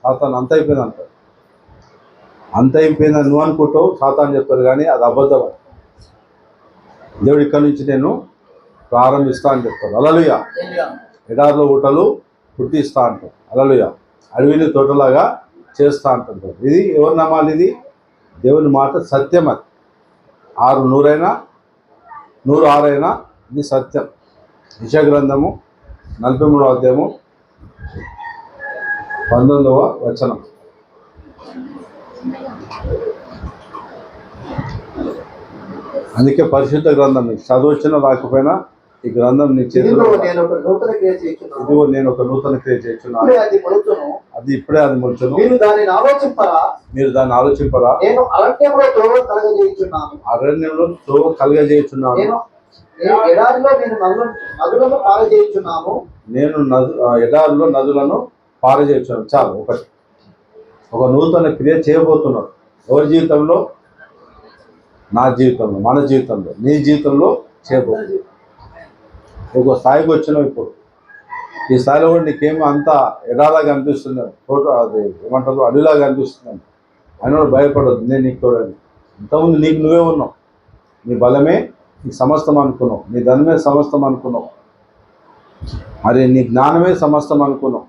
సాతాను అంత అయిపోయింది అంటాడు. అంత అయిపోయిందని నువ్వు అనుకుంటావు, సాతాను చెప్తాడు, కానీ అది అబద్ధం. దేవుడు ఇక్కడి నుంచి నేను ప్రారంభిస్తా అని చెప్తాడు. హల్లెలూయా. ఎడారిలో ఊటలు పుట్టిస్తా అంటాడు. హల్లెలూయా. అడవిని తోటలాగా చేస్తా అంటుంటాడు. ఇది ఎవరు నమ్మాలి? ఇది దేవుని మాట సత్యం. అది 100 106 ఇది సత్యం. యెషయా గ్రంథము 43వ అధ్యాయము 19వ వచనం. అందుకే పరిశుద్ధ గ్రంథం నీకు చదవచ్చినా రాకపోయినా ఈ గ్రంథం నీ చేతిలో, ఇదిగో నేను ఒక నూతన క్రియ చేస్తున్నాను, అది ఇప్పుడే అది మొలుచును, మీరు దాన్ని ఆలోచింపరా, నేను అరణ్యంలో త్రోవ కలుగజేయుచున్నాను, నేను ఎడారిలో నదులను పారజేయుచున్నాను. చాలు. ఒక నూతన క్రియ చేయబోతున్నాడు. ఎవరి జీవితంలో? నా జీవితంలో, మన జీవితంలో, నీ జీవితంలో చేయబోతుంది. ఒక స్థాయికి వచ్చినావు. ఇప్పుడు ఈ స్థాయిలో కూడా నీకేమో అంత ఎడాలాగా అనిపిస్తుంది, ఫోటో అది ఏమంటారు అడవిలాగా అనిపిస్తుంది. ఆయన కూడా భయపడదు, నేను నీకు తోడని. ఇంతకుముందు నీకు నువ్వే ఉన్నావు. నీ బలమే నీ సమస్తం అనుకున్నావు, నీ ధనమే సమస్తం అనుకున్నావు, మరి నీ జ్ఞానమే సమస్తం అనుకున్నావు,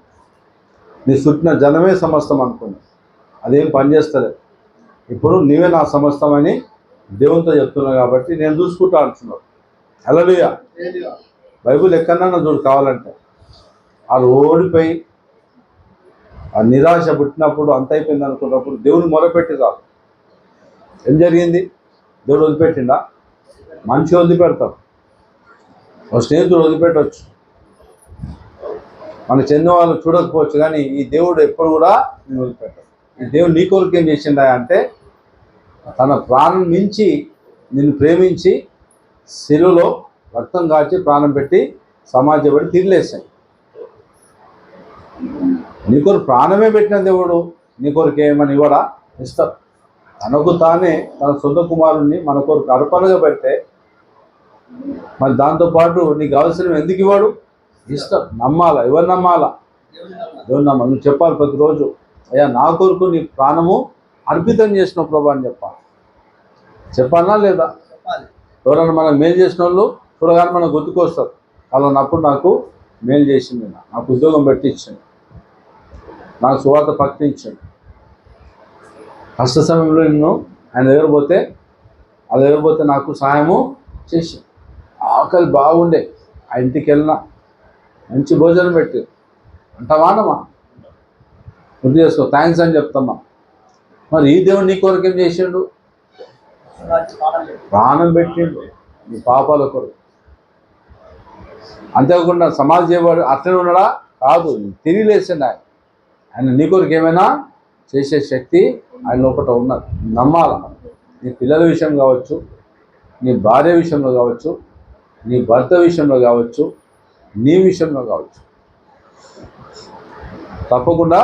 నీ చుట్టిన జనమే సమస్తం అనుకున్నావు. అదేం పనిచేస్తలేదు. ఇప్పుడు నీవే నా సమస్తం అని దేవునితో చెప్తున్నావు కాబట్టి నేను చూసుకుంటా అంటున్నావు. హల్లెలూయా. బైబుల్ ఎక్కడన్నా చూడు కావాలంటే. వాళ్ళు ఓడిపోయి ఆ నిరాశ పుట్టినప్పుడు, అంత అయిపోయింది అనుకున్నప్పుడు దేవుని మొరపెట్టి రాదు. ఏం జరిగింది? దేవుడు వదిలిపెట్టిందా? మనిషి వదిలిపెడతాం, ఒక స్నేహితుడు వదిలిపెట్టవచ్చు, మన చెందిన వాళ్ళు చూడకపోవచ్చు, కానీ ఈ దేవుడు ఎప్పుడు కూడా నేను వదిలిపెట్టాడు. ఈ దేవుడు నీ కొరకు ఏం చేసిండా అంటే తన ప్రాణం మించి నిన్ను ప్రేమించి శిలువలో రక్తం కాచి ప్రాణం పెట్టి సమాజపడి తీర్లేసాయి. నీ కొరకు ప్రాణమే పెట్టిన దేవుడు నీ కొరకు ఏమని ఇవ్వడా? ఇస్తాడు. తనకు తానే తన సొంత కుమారుణ్ణి మన కొరకు అర్పణగా పెడితే మరి దాంతోపాటు నీకు కావాల్సినవి ఎందుకు ఇవ్వడు? ఇస్తాడు. నమ్మాలా? ఎవరు నమ్మాలా? దేవుడు నమ్మాలి. నువ్వు చెప్పాలి ప్రతిరోజు, అయ్యా నా కొరకు నీ ప్రాణము అర్పితం చేసిన ప్రభు అని చెప్పాలా లేదా? ఎవరైనా మనకు మేలు చేసిన వాళ్ళు చూడగానే మనకు గుర్తుకొస్తారు. అలా నప్పుడు నాకు మేలు చేసింది, నాకు ఉద్యోగం పెట్టించింది, నాకు సువార్త ప్రకటించండి, కష్ట సమయంలో నిన్ను ఆయన దగ్గర పోతే నాకు సహాయము చేసి, ఆకలి బాగుండే ఆ ఇంటికి వెళ్ళినా మంచి భోజనం పెట్టి అంటవానమ్మా గుర్తు చేసుకో, థ్యాంక్స్ అని చెప్తామా. మరి ఈ దేవుడు నీ కొరకు ఏం చేసిండు? ప్రాణం పెట్టిండు నీ పాపాల కొరకు. అంతేకాకుండా సమాజ చేయబడి అట్లనే ఉన్నాడా? కాదు, తిరిగి లేచిండు ఆయన నీ కొరకు ఏమైనా చేసే శక్తి ఆయన లోపల ఉన్నది. నమ్మాల. నీ పిల్లల విషయం కావచ్చు, నీ భార్య విషయంలో కావచ్చు, నీ భర్త విషయంలో కావచ్చు, నీ విషయంలో కావచ్చు, తప్పకుండా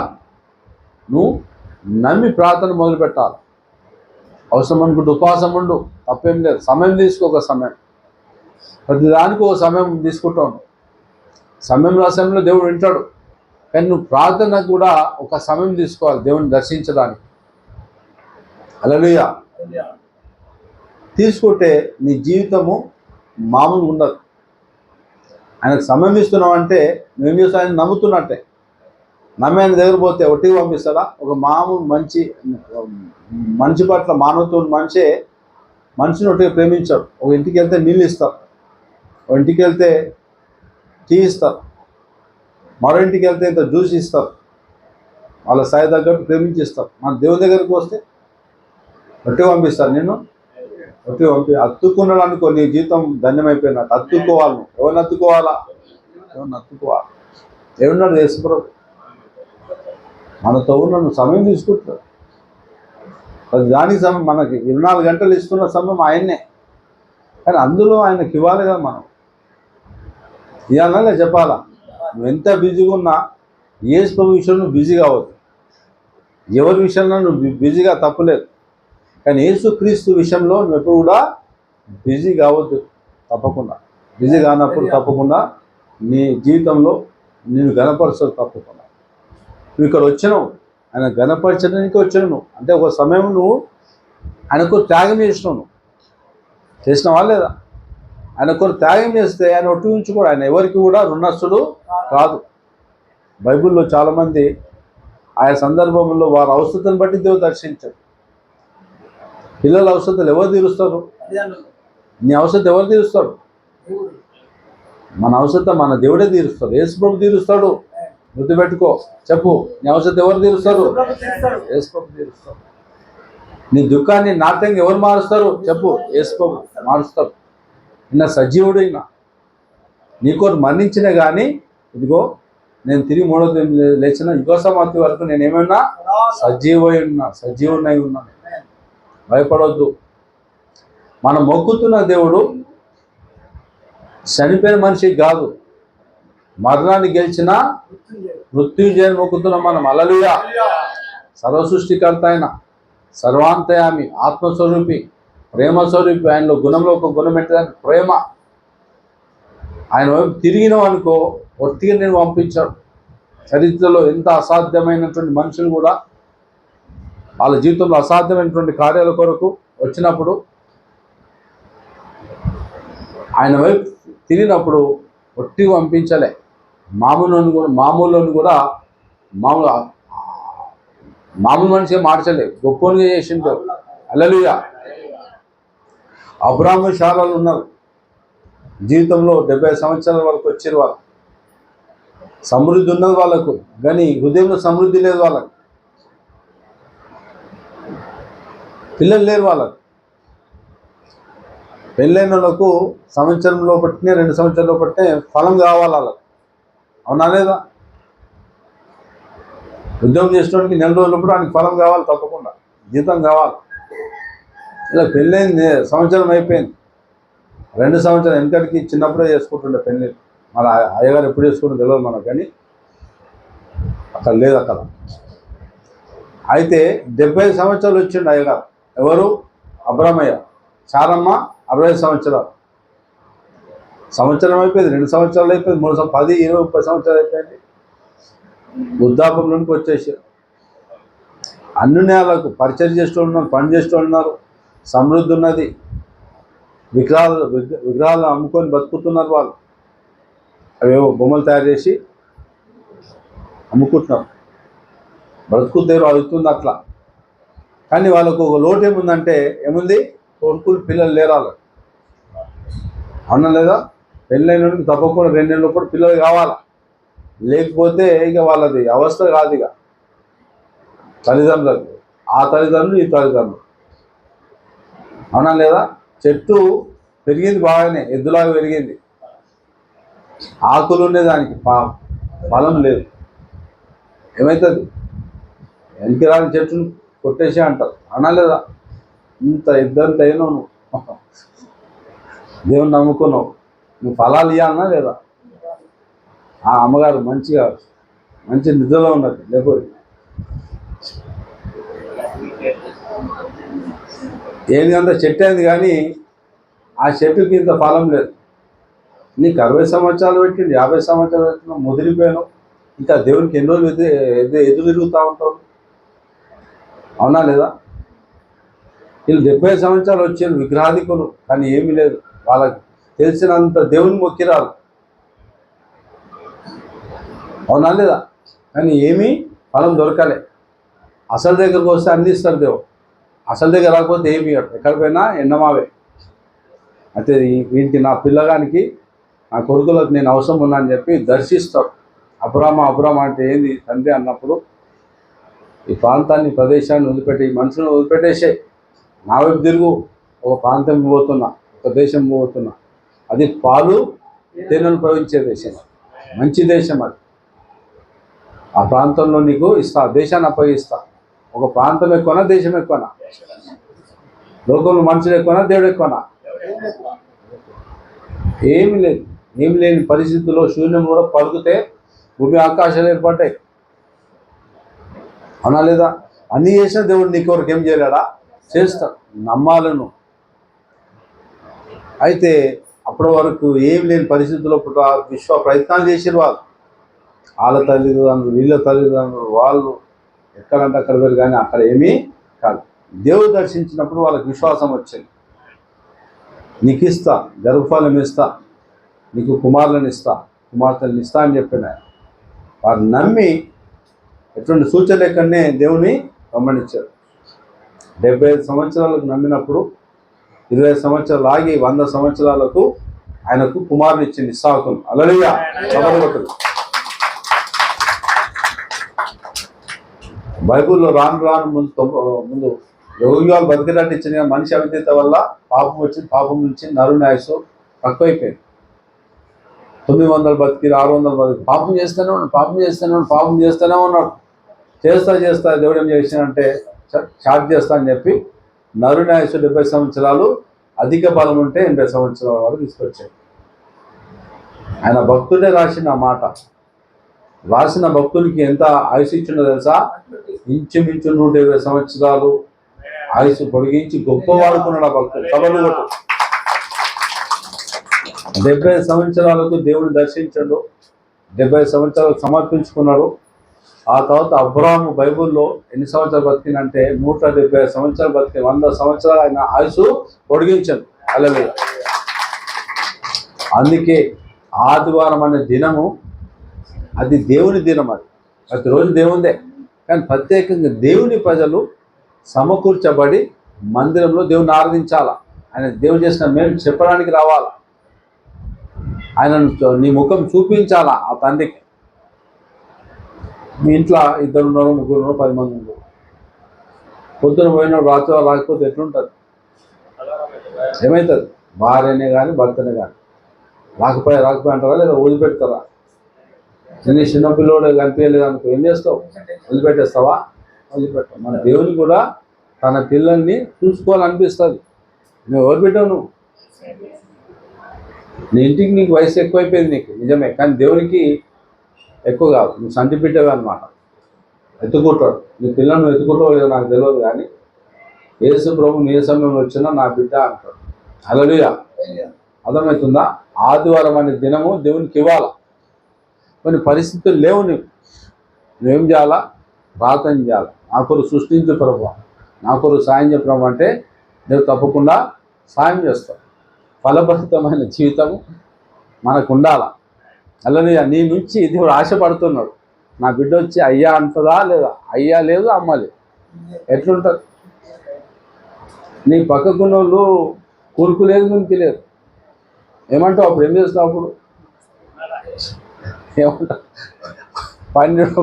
నువ్వు నమ్మి ప్రార్థన మొదలుపెట్టాలి. అవసరం అనుకుంటే ఉపవాసం ఉండు, తప్పేం లేదు. సమయం తీసుకో, ఒక సమయం, ప్రతిదానికి ఒక సమయం తీసుకుంటావు. సమయంలో దేవుడు వింటాడు, కానీ నువ్వు ప్రార్థన కూడా ఒక సమయం తీసుకోవాలి దేవుని దర్శించడానికి. హల్లెలూయా. తీసుకుంటే నీ జీవితము మామూలుగా ఉండదు. ఆయనకు సమయం ఇస్తున్నావు అంటే నువ్వేం చేస్తావు? ఆయన నమ్ముతున్నట్టే. నమ్మి ఆయన దగ్గర పోతే ఒట్టిగా పంపిస్తాడా? ఒక మామూలు మనిషి పట్ల మానవత్వం మనిషిని ఒట్టిగా ప్రేమించాడు. ఒక ఇంటికి వెళ్తే నీళ్ళు ఇస్తారు, ఒక ఇంటికి వెళ్తే టీ ఇస్తారు, మరో ఇంటికి వెళ్తే ఇంత జ్యూస్ ఇస్తారు, వాళ్ళ స్థాయి తగ్గట్టు ప్రేమించిస్తారు. మన దేవుని దగ్గరికి వస్తే ఒట్టిగా పంపిస్తారు. నేను ఒట్టిగా అత్తుకున్నాడు అనుకో, నీ జీవితం ధన్యమైపోయినట్టు. అత్తుకోవాలి. ఎవరిని అత్తుకోవాలా? ఎవరిని అత్తుకోవాలి? ఏమన్నాడు యేసుప్రభు? మనతో ఉన్న సమయం తీసుకుంటాడు. దానికి సమయం మనకి 24 గంటలు ఇస్తున్న సమయం ఆయన్నే, కానీ అందులో ఆయనకి ఇవ్వాలి కదా. మనం ఇవ్వాలా చెప్పాలా? నువ్వు ఎంత బిజీగా ఉన్నా యేసుప్రభు విషయంలో నువ్వు బిజీగా అవ్వద్దు. ఎవరి విషయంలో నువ్వు బిజీగా తప్పులేదు, కానీ యేసుక్రీస్తు విషయంలో నువ్వు ఎప్పుడు కూడా బిజీ కావద్దు. తప్పకుండా బిజీ కానప్పుడు తప్పకుండా నీ జీవితంలో నేను గణపరచదు. తప్పకుండా నువ్వు ఇక్కడ వచ్చినావు, ఆయన ఘనపరచడానికి వచ్చాను నువ్వు. అంటే ఒక సమయం నువ్వు ఆయనకు త్యాగం చేసినావు, నువ్వు చేసినావా లేదా? ఆయన కొన్ని త్యాగం చేస్తే ఆయన ఒట్టి ఉంచుకోడు. ఆయన ఎవరికి కూడా రుణస్తుడు కాదు. బైబిల్లో చాలామంది ఆయా సందర్భంలో వారి అవసరతను బట్టి దేవుడు దర్శించాడు. పిల్లల అవసరతలు ఎవరు తీరుస్తారు? నీ అవసరత ఎవరు తీరుస్తాడు? మన అవసరత మన దేవుడే తీరుస్తాడు. యేసుప్రభు తీరుస్తాడు. గుర్తుపెట్టుకో, చెప్పు, నీ అవసరత ఎవరు తీరుస్తారు? యేసుప్రభు తీరుస్తాడు. నీ దుఃఖాన్ని నాట్యంగా ఎవరు మారుస్తారు? చెప్పు, యేసుప్రభు మారుస్తాడు. నిన్న సజీవుడైనా నీకోటి మరణించిన కానీ ఇదిగో నేను తిరిగి మూడో లేచిన యుగ సమాప్తి వరకు నేను ఏమైనా సజీవునై ఉన్నాను. భయపడవద్దు. మనం మొక్కుతున్న దేవుడు చనిపోయిన మనిషికి కాదు, మరణాన్ని గెలిచిన మృత్యుంజయాన్ని మొక్కుతున్నాం మనం. హల్లెలూయా. సర్వసృష్టికర్త అయిన సర్వాంతయామి ఆత్మస్వరూపి ప్రేమస్వరూపి, ఆయనలో గుణంలో ఒక గుణం పెట్టడానికి ప్రేమ. ఆయన వైపు తిరిగినాం అనుకో, ఒట్టిగా నేను పంపించాడు. చరిత్రలో ఎంత అసాధ్యమైనటువంటి మనుషులు కూడా వాళ్ళ జీవితంలో అసాధ్యమైనటువంటి కార్యాల కొరకు వచ్చినప్పుడు ఆయన వైపు తిరిగినప్పుడు ఒట్టిగా పంపించలే. మామూలుని కూడా మామూలు మనిషిగా మార్చలే, గొప్పగా చేసిండు. హల్లెలూయా. అబ్రాహాము శారాలు ఉన్నారు జీవితంలో 70 సంవత్సరాల వరకు వచ్చారు. వాళ్ళు సమృద్ధి ఉన్నది వాళ్ళకు, కానీ హృదయంలో సమృద్ధి లేదు వాళ్ళకు. పిల్లలు లేరు వాళ్ళకు. పెళ్ళైన వాళ్ళకు సంవత్సరంలో పట్టినే 2 సంవత్సరాల్లో పట్టినే ఫలం కావాలి వాళ్ళకు. అవునా లేదా? ఉద్యోగం చేసేవాడికి 4 రోజులప్పుడు ఆయనకి ఫలం కావాలి, తప్పకుండా జీతం కావాలి. ఇలా పెళ్ళైంది, సంవత్సరం అయిపోయింది, 2 సంవత్సరాలు వెనకటికి చిన్నప్పుడే చేసుకుంటుండే పెళ్ళి. మన అయ్యగారు ఎప్పుడు చేసుకుంటే తెలియదు మనకు, కానీ అక్కడ లేదు అక్కడ. అయితే 70 సంవత్సరాలు వచ్చిండు అయ్యగారు. ఎవరు? అబ్రామయ్య. చారమ్మ 60 సంవత్సరాలు. సంవత్సరం అయిపోయింది, 2 సంవత్సరాలు అయిపోయింది, 3 10 20 30 సంవత్సరాలు అయిపోయింది. వృద్ధాపంలోనికి వచ్చేసారు. అన్ని నెలలకు పరిచయం చేస్తూ ఉన్నారు, పని చేస్తూ ఉన్నారు, సమృద్ధి ఉన్నది. విగ్రహాలు అమ్ముకొని బతుకుతున్నారు వాళ్ళు. అవేవో బొమ్మలు తయారు చేసి అమ్ముకుంటున్నారు, బ్రతుకుతారు, అవుతుంది అట్లా. కానీ వాళ్ళకు ఒక లోటు ఏముందంటే, ఏముంది? కొడుకులు పిల్లలు లేరు వాళ్ళకి. అవునా లేదా? పెళ్ళైనకి తప్పకుండా 2 నెలల లోపల పిల్లలు కావాలా, లేకపోతే ఇక వాళ్ళది అవస్థ కాదు. ఇక తల్లిదండ్రులకు, ఆ తల్లిదండ్రులు ఈ తల్లిదండ్రులు. అవునా లేదా? చెట్టు పెరిగింది బాగానే, ఎద్దులాగా పెరిగింది, ఆకులు ఉండేదానికి ఫలం లేదు. ఏమవుతుంది? వెనక్కి రాని చెట్టును కొట్టేసి అంటారు. అవునా లేదా? ఇంత ఇద్దరితో అయినావు నువ్వు, దేవుని నమ్ముకున్నావు, నువ్వు ఫలాలు ఇవ్వాలన్నా లేదా? ఆ అమ్మగారు మంచి నిద్రలో ఉన్నది, లేకపోతే ఏంది అంత చెట్టు అయింది, కానీ ఆ చెట్టుకి ఇంత ఫలం లేదు. నీకు 60 సంవత్సరాలు పెట్టింది, 50 సంవత్సరాలు పెట్టినా ముదిరిపోయాను, ఇంకా దేవునికి ఎన్నో ఎదురు తిరుగుతూ ఉంటావు. అవునా లేదా? వీళ్ళు 70 సంవత్సరాలు వచ్చారు విగ్రహాధికులు, కానీ ఏమీ లేదు వాళ్ళకి. తెలిసినంత దేవుని మొక్కిరాలు. అవునా లేదా? కానీ ఏమీ ఫలం దొరకలే. అసలు దగ్గరకు వస్తే అన్ని ఇస్తారు దేవుడు, అసలు దగ్గర రాకపోతే ఏమి ఇవ్వడు. ఎక్కడ పోయినా ఎండమావే. అయితే వీటికి నా పిల్లగానికి, నా కొడుకులకు నేను అవసరం ఉన్నా అని చెప్పి దర్శిస్తాడు. అబ్రామ అంటే ఏంది తండ్రి అన్నప్పుడు, ఈ ప్రాంతాన్ని, ప్రదేశాన్ని వదిలిపెట్టి, ఈ మనుషులను వదిలిపెట్టేసే నా వైపు తిరుగు. ఒక ప్రాంతం పోతున్నా, ఒక దేశం పోతున్నా, అది పాలు తేనెలు ప్రవహించే దేశం, మంచి దేశం అది. ఆ ప్రాంతంలో నీకు ఇస్తా, దేశాన్ని అప్పగిస్తా. ఒక ప్రాంతం ఎక్కువనా, దేశం ఎక్కువనా? లోకంలో మనుషులు ఎక్కువనా, దేవుడు ఎక్కువనా? ఏమి లేదు. ఏమి లేని పరిస్థితుల్లో శూన్యం కూడా పలుకుతే భూమి ఆకాశాలు ఏర్పడ్డాయి. అవునా లేదా? అన్నీ చేసిన దేవుడు నీ కొరకు ఏం చేయలేడా? చేస్తాడు, నమ్మాలను. అయితే అప్పటి వరకు ఏమి లేని పరిస్థితుల్లో ప్రయత్నాలు చేసారు వాళ్ళు. వాళ్ళ తల్లిదండ్రులు, వీళ్ళ తల్లిదండ్రులు, వాళ్ళు ఎక్కడంటే అక్కడ వెళ్ళి, కానీ అక్కడ ఏమీ కాదు. దేవుడు దర్శించినప్పుడు వాళ్ళకి విశ్వాసం వచ్చింది. నీకు ఇస్తా, గర్భఫలం ఇస్తా, నీకు కుమారులను ఇస్తా, కుమార్తెలను ఇస్తా అని చెప్పిన వారు నమ్మి ఎటువంటి సూచన లేకనే దేవుని గమనించారు. 75 సంవత్సరాలకు నమ్మినప్పుడు 20 సంవత్సరాలు ఆగి 100 సంవత్సరాలకు ఆయనకు కుమారుని ఇచ్చింది ఇస్సాకును. హల్లెలూయా. బైబుల్లో రాను ముందు యోగాలు బతికేటట్టు ఇచ్చిన మనిషి అవిధేత వల్ల పాపం వచ్చింది. పాపం నుంచి నరుని ఆయుసు తక్కువైపోయింది. 900 బతికి 600 బతికి పాపం చేస్తూనే ఉన్నాడు. చేస్తా దేవుడు ఏం చేసినంటే చార్జ్ చేస్తా అని చెప్పి నరుని ఆయుసు 70 సంవత్సరాలు, అధిక బలం ఉంటే 80 సంవత్సరాల వరకు తీసుకొచ్చాడు. ఆయన భక్తుడే రాసిన మాట. రాసిన భక్తునికి ఎంత ఆయుసు ఇచ్చిండో తెలుసా? ఇంచుమించు 120 సంవత్సరాలు ఆయుసు పొడిగించి గొప్ప వాడుకున్నాడు ఆ భక్తుడు. సభలు 70 సంవత్సరాలకు దేవుని దర్శించాడు. 70 సంవత్సరాలకు సమర్పించుకున్నాడు. ఆ తర్వాత అబ్రాహాము బైబుల్లో ఎన్ని సంవత్సరాలు బతికినంటే 170 సంవత్సరాలు బతికి 100 సంవత్సరాలు ఆయన ఆయుసు పొడిగించాడు. హల్లెలూయా. అందుకే ఆదివారం అనే దినము అది దేవుని దినం. అది ప్రతిరోజు దేవునిదే, కానీ ప్రత్యేకంగా దేవుని ప్రజలు సమకూర్చబడి మందిరంలో దేవుని ఆరాధించాల. ఆయన దేవుడు చేసిన మేలు చెప్పడానికి రావాలా. ఆయనను నీ ముఖం చూపించాలా ఆ తండ్రికి. మీ ఇంట్లో 2 ఉన్నారు, 3 ఉన్నారు, 10 మంది ఉన్నారు. పొద్దున పోయిన రాత్రి రాకపోతే ఎట్లుంటుంది? ఏమవుతుంది? భార్యనే కానీ భర్తనే కానీ రాకపోయి అంటారా, లేదా వదిలిపెడతారా? నేను చిన్న పిల్లోడు కనిపించలేదు అనుకో, ఏం చేస్తావు? వదిలిపెట్టేస్తావా? వదిలిపెట్టావు. మన దేవుని కూడా తన పిల్లల్ని చూసుకోవాలనిపిస్తుంది. నువ్వు ఎవరు పెట్టావు? నువ్వు నీ ఇంటికి నీకు వయసు ఎక్కువైపోయింది, నీకు నిజమే, కానీ దేవునికి ఎక్కువ కాదు. నువ్వు సంటి బిడ్డవే అనమాట. ఎత్తుకుంటాడు నీ పిల్లలు. నువ్వు ఎత్తుకుంటావు లేదో నాకు తెలియదు, కానీ యేసు ప్రభు నీ సమయంలో వచ్చినా నా బిడ్డ అంటాడు. హల్లెలూయా. అర్థమవుతుందా? ఆదివారం అనే దినము దేవునికి ఇవ్వాల. కొన్ని పరిస్థితులు లేవు, నువ్వేం చేయాలా? ప్రార్థన చేయాలి. నా కొరకు సృష్టించు ప్రభు, నా కొరకు సాయం చేయ ప్రభు అంటే నువ్వు తప్పకుండా సాయం చేస్తావు. ఫలభరితమైన జీవితము మనకు ఉండాల. హల్లెలూయా. నీ నుంచి దేవుడు ఆశపడుతున్నాడు. నా బిడ్డ వచ్చి అయ్యా అంటదా లేదా? అయ్యా లేదు, అమ్మ లేదు. ఎట్లుంటుంది? నీ పక్కకున్న వాళ్ళు కూరుకు లేదు, గునికి లేదు. ఏమంటావు? అప్పుడు ఏం చేస్తావు? అప్పుడు ఏమంటావు?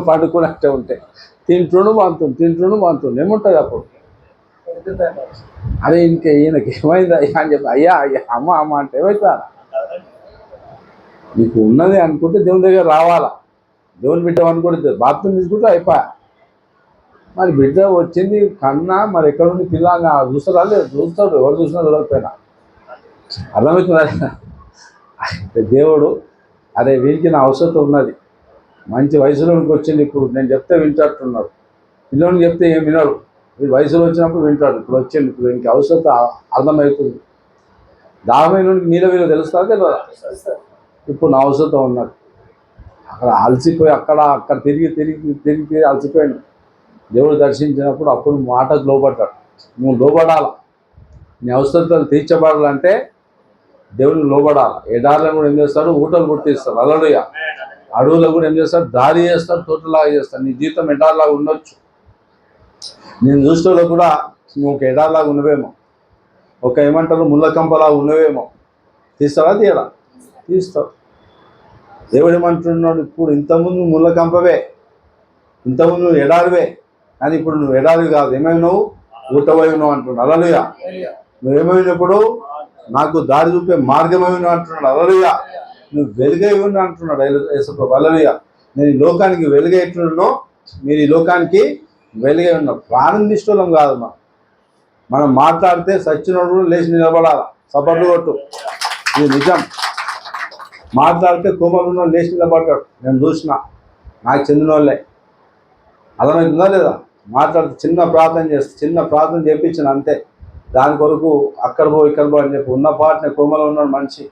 పండుకున్నట్టే ఉంటే తింటుండు బాగుంటుంది ఏముంటుంది అప్పుడు? అదే ఇంకా ఈయనకి ఏమైంది అయ్యా అని చెప్పి అయ్యా అమ్మ అంటే ఏమవుతా? నీకు ఉన్నది అనుకుంటే దేవుని దగ్గర రావాలా. దేవుని బిడ్డ అనుకుంటే బాత్రూమ్ తీసుకుంటే అయిపోయా. మరి బిడ్డ వచ్చింది కన్నా మరి ఎక్కడుంది పిల్ల చూస్తారా? లేదు, చూస్తాడు. ఎవరు చూసినా చూడకపోయినా. అర్థమవుతుంది. దేవుడు అరే వీరికి నా అవసరం ఉన్నది, మంచి వయసులోనికి వచ్చింది, ఇప్పుడు నేను చెప్తే వింటట్టున్నాడు. పిల్లోనికి చెప్తే ఏం వినడు. వీడు వయసులో వచ్చినప్పుడు వింటాడు. ఇప్పుడు వచ్చింది, ఇప్పుడు ఇంక అవసరం అర్థమవుతుంది. దాహమైన నీళ్ళ వీళ్ళు తెలుస్తా తెలియదా? ఇప్పుడు నా అవసరం ఉన్నాడు. అక్కడ అలసిపోయి అక్కడ తిరిగి అలసిపోయాడు. దేవుడు దర్శించినప్పుడు అప్పుడు మాటకు లోబడ్డాడు. నువ్వు లోబడాల. నీ అవసరాలు తీర్చబడాలంటే దేవుడిని లోబడాలి. ఎడార్లను కూడా ఏం చేస్తాడు? ఊటలు గుర్తిస్తాడు. హల్లెలూయా. అడవులో కూడా ఏం చేస్తాడు? దారి చేస్తాడు, తోటలాగా చేస్తాడు. నీ జీవితం ఎడార్లాగా ఉండొచ్చు. నేను చూసేలో కూడా నువ్వు ఒక ఎడార్లాగా ఉన్నవేమో, ఒక ఏమంటారు ముళ్ళకంపలాగా ఉన్నవేమో. తీస్తావా? తీయడా? తీస్తావు. దేవుడు ఏమంటున్నాడు? ఇప్పుడు ఇంతకుముందు ముళ్ళకంపవే, ఇంతకుముందు నువ్వు ఎడారివే, కానీ ఇప్పుడు నువ్వు ఎడారి కాదు. ఏమైనావు? ఊటవైనావు అంటున్నాడు. హల్లెలూయా. నువ్వేమైనప్పుడు నాకు దారి చూపే మార్గమై ఉన్నావు అంటున్నాడు. హల్లెలూయా. నువ్వు వెలుగై ఉన్నా అంటున్నాడు యేసుప్రభు. హల్లెలూయా. నేను ఈ లోకానికి వెలుగై ఎట్లున్నానో మీరు ఈ లోకానికి వెలుగై ఉన్నారు. ప్రాణం నిష్ఠూలం కాదు. మనం మాట్లాడితే సచ్చినోడు లేచి నిలబడాలి. సపర్లు కొట్టు, ఇది నిజం. మాట్లాడితే కోమలున్న లేచి నిలబడ్డాడు. నేను చూసిన, నాకు చెందిన వాళ్ళే. అర్థమవుతుందా లేదా? మాట్లాడితే చిన్న ప్రార్థన చేయించిన అంతే. దాని కొరకు అక్కడ పో ఇక్కడ పో అని చెప్పి ఉన్న పాటనే కోమలో ఉన్నాడు మనిషి.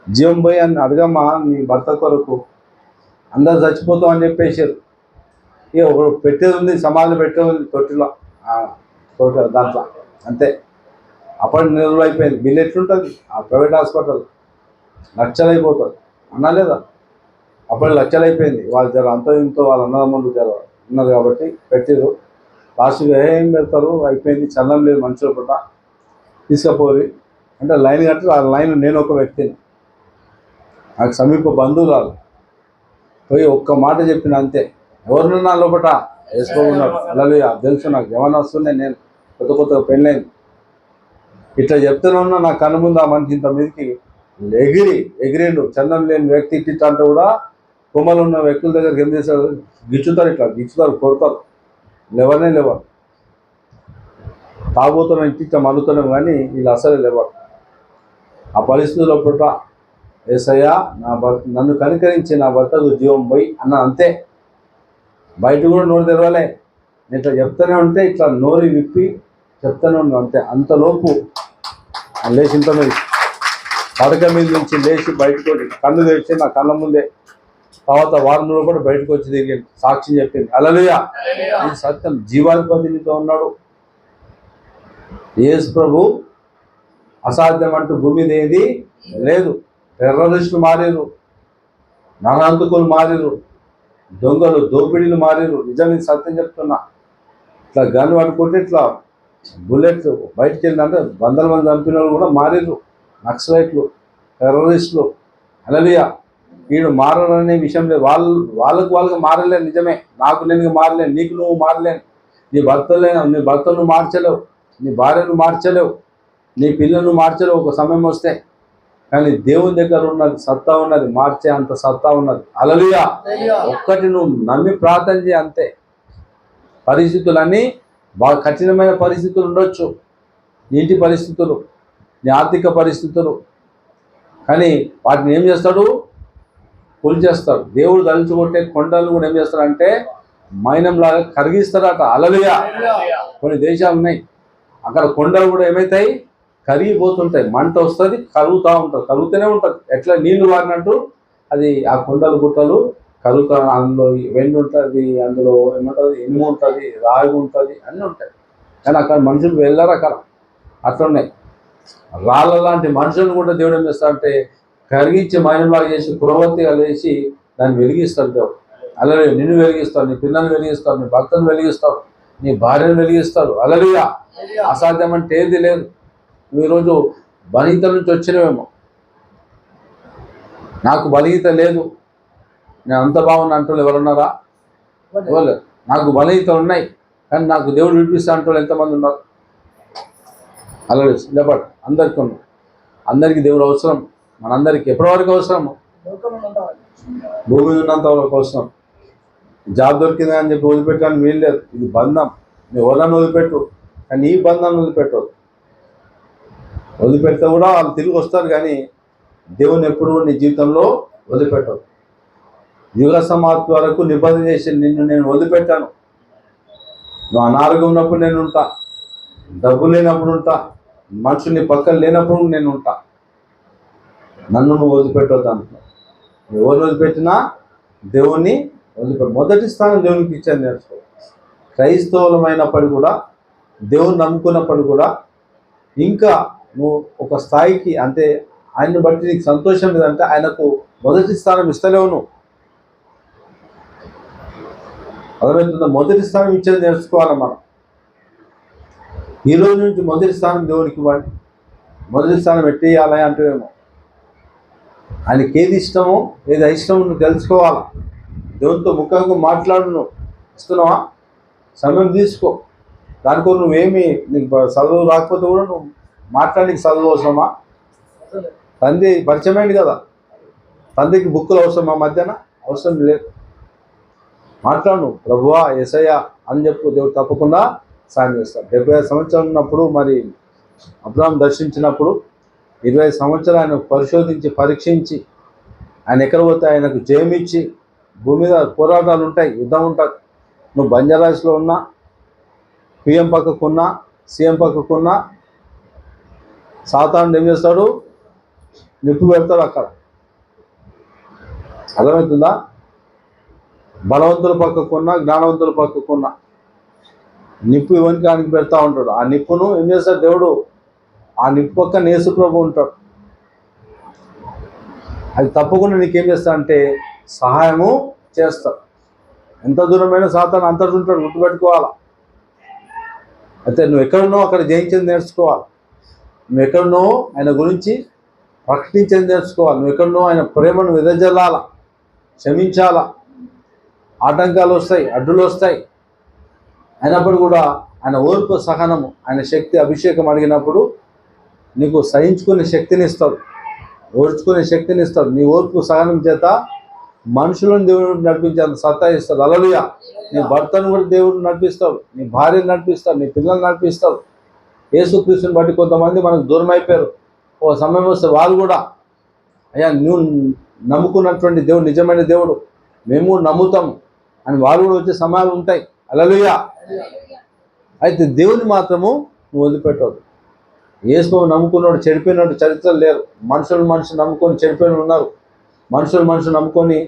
జీవం పోయి అని అడగమ్మా నీ భర్త కొరకు, అందరు చచ్చిపోతాం అని చెప్పేసారు. ఇక ఒకడు పెట్టేది ఉంది, సమాధిలో పెట్టేది ఉంది తొట్టిలో, తోట దాంట్లో అంతే. అప్పటి నిల్వ అయిపోయింది. బిల్లు ఎట్లుంటుంది ఆ ప్రైవేట్ హాస్పిటల్? లక్షలు అయిపోతుంది అన్నా లేదా? అప్పటి లక్షలు అయిపోయింది. వాళ్ళు జర అంతో ఇంతో వాళ్ళ అన్నదమ్ములు జర ఉన్నారు కాబట్టి పెట్టారు. లాస్ట్గా ఏం పెడతారు, అయిపోయింది, చల్లం లేదు మనుషుల పూట, తీసుకుపోయి అంటే లైన్ కట్టి ఆ లైన్ నేను ఒక వ్యక్తిని, నాకు సమీప బంధువురాలు పోయి ఒక్క మాట చెప్పిన అంతే. ఎవరున్నా లోపల వేసుకోకున్నారు. అలాగే తెలుసు నాకు, ఏమన్నా వస్తున్నాయి, నేను కొత్త పెళ్ళైంది. ఇట్లా చెప్తూనే ఉన్నా, నా కన్ను ముందు ఆ మనిషి ఇంత మీదకి ఎగిరిండు. చందం లేని వ్యక్తి ఇట్లా అంటే కూడా కొమ్మలు ఉన్న వ్యక్తుల దగ్గరికి ఏం చేస్తారు, గిచ్చుతారు, కొడతారు, లేవరు. తాగుతున్నాం ఇట్లా మలుతున్నాం, కానీ వీళ్ళు అసలే లేవరు. ఆ పరిస్థితుల్లో పుట్ట ఏసయ్యా నన్ను కనికరించి నా భర్తకు జీవం పోయి అన్న అంతే. బయట కూడా నోరు తెరవలే. నేను ఇట్లా చెప్తూనే ఉంటే ఇట్లా నోరు విప్పి చెప్తూనే ఉన్నాను అంతే. అంతలోపు లేచి ఇంత మీద పడక మీద నుంచి లేచి బయటకు వచ్చి కళ్ళు తెరిచి నా కళ్ళ ముందే తర్వాత వారంలో కూడా బయటకు వచ్చి తిరిగింది, సాక్ష్యం చెప్పింది. హల్లెలూయా. ఇది సత్యం. జీవాధిపతి నీతో ఉన్నాడు. యేసు ప్రభు అసాధ్యం అంటూ భూమి మీద ఏది లేదు. టెర్రరిస్టులు మారిరు, నరహంతకులు మారిరు, దొంగలు దోపిడీలు మారిరు. నిజంగా సత్యం చెప్తున్నా. ఇట్లా గన్ పట్టుకుంటే ఇట్లా బుల్లెట్ బయటికి వెళ్ళిందంటే వందల మంది చంపిన వాళ్ళు కూడా మారిరు. నక్సలైట్లు, టెర్రరిస్టులు. హల్లెలూయా. వీడు మారనే విషయం లేదు. వాళ్ళకు మారలేను, నిజమే. నాకు నేను మారలేను, నీకు నువ్వు మారలేను, నీ భర్తను మార్చలేవు, నీ భార్యను మార్చలేవు, నీ పిల్లలను మార్చలేవు ఒక సమయం వస్తే. కానీ దేవుని దగ్గర ఉన్నది సత్తా ఉన్నది, మార్చే అంత సత్తా ఉన్నది. హల్లెలూయా. ఒక్కటి నువ్వు నమ్మి ప్రార్థన చేయి అంతే. పరిస్థితులన్నీ బాగా కఠినమైన పరిస్థితులు ఉండొచ్చు, నీటి పరిస్థితులు, నీ ఆర్థిక పరిస్థితులు, కానీ వాటిని ఏం చేస్తాడు, కూల్చేస్తాడు. దేవుడు తలుచుకుంటే కొండలు కూడా ఏం చేస్తాడంటే మైనంలాగా కరిగిస్తాడట. హల్లెలూయా. కొన్ని దేశాలు ఉన్నాయి, అక్కడ కొండలు కూడా ఏమవుతాయి, కరిగిపోతుంటాయి. మంట వస్తుంది, కరుగుతూ ఉంటుంది, కరుగుతూనే ఉంటుంది. ఎట్లా నీళ్లు వారినట్టు అది ఆ కొండలు గుట్టలు కరుగుతా. అందులో వెండి ఉంటుంది, అందులో ఏమంటుంది, ఇనుము ఉంటుంది, రాగి ఉంటుంది, అన్నీ ఉంటాయి. కానీ అక్కడ మనుషులు వెళ్ళారు. అక్కడ అట్లున్నాయి. రాళ్ళ లాంటి మనుషులను కూడా దేవుడు ఏం చేస్తాడంటే కరిగించి మైనంలాగా చేసి కురవత్తిగా లేచి దాన్ని వెలిగిస్తాడు దేవుడు. అలాగే నిన్ను వెలిగిస్తాడు, నీ పిల్లల్ని వెలిగిస్తాడు, నీ భక్తులను వెలిగిస్తాడు, నీ భార్యను వెలిగిస్తాడు. అలలుయా. అసాధ్యం అంటే ఏది లేదు. నువ్వు ఈరోజు బలహీనత నుంచి వచ్చినవేమో, నాకు బలహీనత లేదు, నేను అంత బాగున్నా అంటూ ఎవరున్నారా? ఎవరు? నాకు బలహీనతలు ఉన్నాయి కానీ నాకు దేవుడు విడిపిస్తా అంటూ ఎంతమంది ఉన్నారు? అలాగే లేపట్ అందరికీ ఉన్నాం. అందరికీ దేవుడు అవసరం. మనందరికీ ఎప్పటి వరకు అవసరం? భూమి ఉన్నంత వరకు అవసరం. జాబ్ దొరికింది అని చెప్పి వదిలిపెట్టడానికి వీలు లేదు. ఇది బంధం. నువ్వు ఎవరన్నా వదిలిపెట్టు, కానీ ఈ బంధాన్ని వదిలిపెట్టదు. వదిలిపెడితే కూడా వాళ్ళు తిరిగి వస్తారు, కానీ దేవుని ఎప్పుడు నీ జీవితంలో వదిలిపెట్టదు. యుగ సమాప్తి వరకు నిబంధన చేసి నిన్ను నేను వదిలిపెట్టాను. నువ్వు అనారోగ్యం ఉన్నప్పుడు నేను ఉంటా, డబ్బు లేనప్పుడు ఉంటా, మనుషుని పక్కన లేనప్పుడు నేను ఉంటా. నన్ను నువ్వు వదిలిపెట్టవద్దు అంటున్నావు. ఎవరిని వదిలిపెట్టినా దేవుణ్ణి వదిలిపెట్టు. మొదటి స్థానం దేవునికి ఇచ్చాను నేర్చుకో. క్రైస్తవులమైనప్పటికీ కూడా, దేవుని నమ్ముకున్నప్పుడు కూడా ఇంకా నువ్వు ఒక స్థాయికి, అంటే ఆయన్ని బట్టి నీకు సంతోషం లేదంటే ఆయనకు మొదటి స్థానం ఇస్తలేవు నువ్వు. అర్థమవుతుందా? మొదటి స్థానం ఇచ్చేది నేర్చుకోవాలి మనం. ఈ రోజు నుంచి మొదటి స్థానం దేవునికి ఇవ్వండి. మొదటి స్థానం ఎట్టేయాలి అంటేమో ఆయనకి ఏది ఇష్టమో ఏది అయిష్టమో నువ్వు తెలుసుకోవాలా. దేవునితో ముఖంగా మాట్లాడు. నువ్వు ఇస్తున్నావా? సమయం తీసుకో. దానికో నువ్వేమి, నీకు చదువు రాకపోతే కూడా నువ్వు మాట్లాడి చదువు అవసరమా? తండ్రి పరిచయమైంది కదా, తండ్రికి బుక్కులు అవసరమా? మధ్యాహ్నం అవసరం లేదు. మాట్లాడు. ప్రభువా యేసయ్యా అని చెప్పు, దేవుడు తప్పకుండా సాయం చేస్తాడు. 75 సంవత్సరాలు ఉన్నప్పుడు మరి అబ్రహాం దర్శించినప్పుడు 20 సంవత్సరాలు ఆయన పరిశోధించి పరీక్షించి ఆయన ఎక్కడ పోతే ఆయనకు జయమిచ్చి, భూమి మీద పోరాటాలు ఉంటాయి, యుద్ధం ఉంటుంది. నువ్వు బంజారాస్లో ఉన్నా, పిఎం పక్కకున్నా, సీఎం పక్కకున్నా, సాతాను ఏం చేస్తాడు? నిప్పు పెడతాడు అక్కడ. అర్థమవుతుందా? బలవంతుల పక్కకున్నా జ్ఞానవంతుల పక్కకున్నా నిప్పు ఇవన్నీ ఆయనకి పెడతా ఉంటాడు. ఆ నిప్పును ఏం చేస్తాడు దేవుడు? ఆ నిప్పు పక్కన యేసు ప్రభు ఉంటాడు. అది తప్పకుండా నీకేం చేస్తా అంటే సహాయము చేస్తాడు. ఎంత దూరమైనా సాతాను అంతటి ఉంటాడు, గుర్తుపెట్టుకోవాలా. అయితే నువ్వు ఎక్కడున్నావు అక్కడ జయించేది నేర్చుకోవాలి. నువ్వు ఎక్కడున్నావు ఆయన గురించి ప్రకటించేది నేర్చుకోవాలి. నువ్వు ఎక్కడున్నావు ఆయన ప్రేమను వెదజల్లాల, క్షమించాలా. ఆటంకాలు వస్తాయి, అడ్డులు వస్తాయి, అయినప్పుడు కూడా ఆయన ఓర్పు సహనము, ఆయన శక్తి అభిషేకం అడిగినప్పుడు నీకు సహించుకునే శక్తిని ఇస్తాడు, ఓర్చుకునే శక్తిని ఇస్తాడు. నీ ఓర్పు సహనం చేత మనుషులను దేవుడు నడిపించేంత సత్తా ఇస్తాడు. హల్లెలూయా. నీ భర్తను కూడా దేవుడు నడిపిస్తాడు, నీ భార్యను నడిపిస్తాడు, నీ పిల్లల్ని నడిపిస్తాడు. యేసుక్రీస్తుని బట్టి కొంతమంది మనకు దూరం అయిపోయారు. ఓ సమయం వస్తే వాళ్ళు కూడా అయ్యా నువ్వు నమ్ముకున్నటువంటి దేవుడు నిజమైన దేవుడు, మేము కూడా నమ్ముతాము అని వాళ్ళు కూడా వచ్చే సమయాలు ఉంటాయి. హల్లెలూయా. అయితే దేవుని మాత్రము నువ్వు వదిలిపెట్టవద్దు. యేసు నమ్ముకున్నాడు చెడిపోయినట్టు చరిత్రలు లేరు. మనుషులు నమ్ముకొని చెడిపోయిన ఉన్నారు, మనుషులు నమ్ముకొని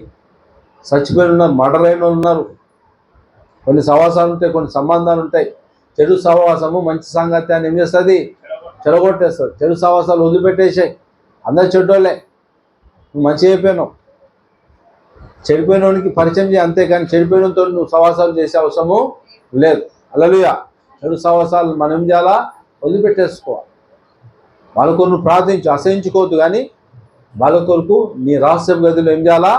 చచ్చిపోయిన ఉన్నారు, మర్డర్ అయిన ఉన్నారు. కొన్ని సహవాసాలు ఉంటాయి, కొన్ని సంబంధాలు ఉంటాయి. చెడు సహవాసము మంచి సాంగత్యాన్ని ఏం చేస్తుంది? చెడగొట్టేస్తుంది. చెడు సహవాసాలు వదిలిపెట్టేసాయి. అందరు చెడ్డోళ్ళే, నువ్వు మంచి అయిపోయినావు. చెడిపోయినోనికి పరిచయం చేయి, అంతేకాని చెడిపోయినతో నువ్వు సహవాసాలు చేసే అవసరము లేదు. హల్లెలూయా. చెడు సహవాసాలు మనం ఏం చేయాలా? వదిలిపెట్టేసుకోవాలి. వాళ్ళ కొరకు నువ్వు ప్రార్థించు, అసహించుకోవద్దు. కానీ వాళ్ళ కొరకు నీ రహస్య గదిలో ఏం చేయాలా?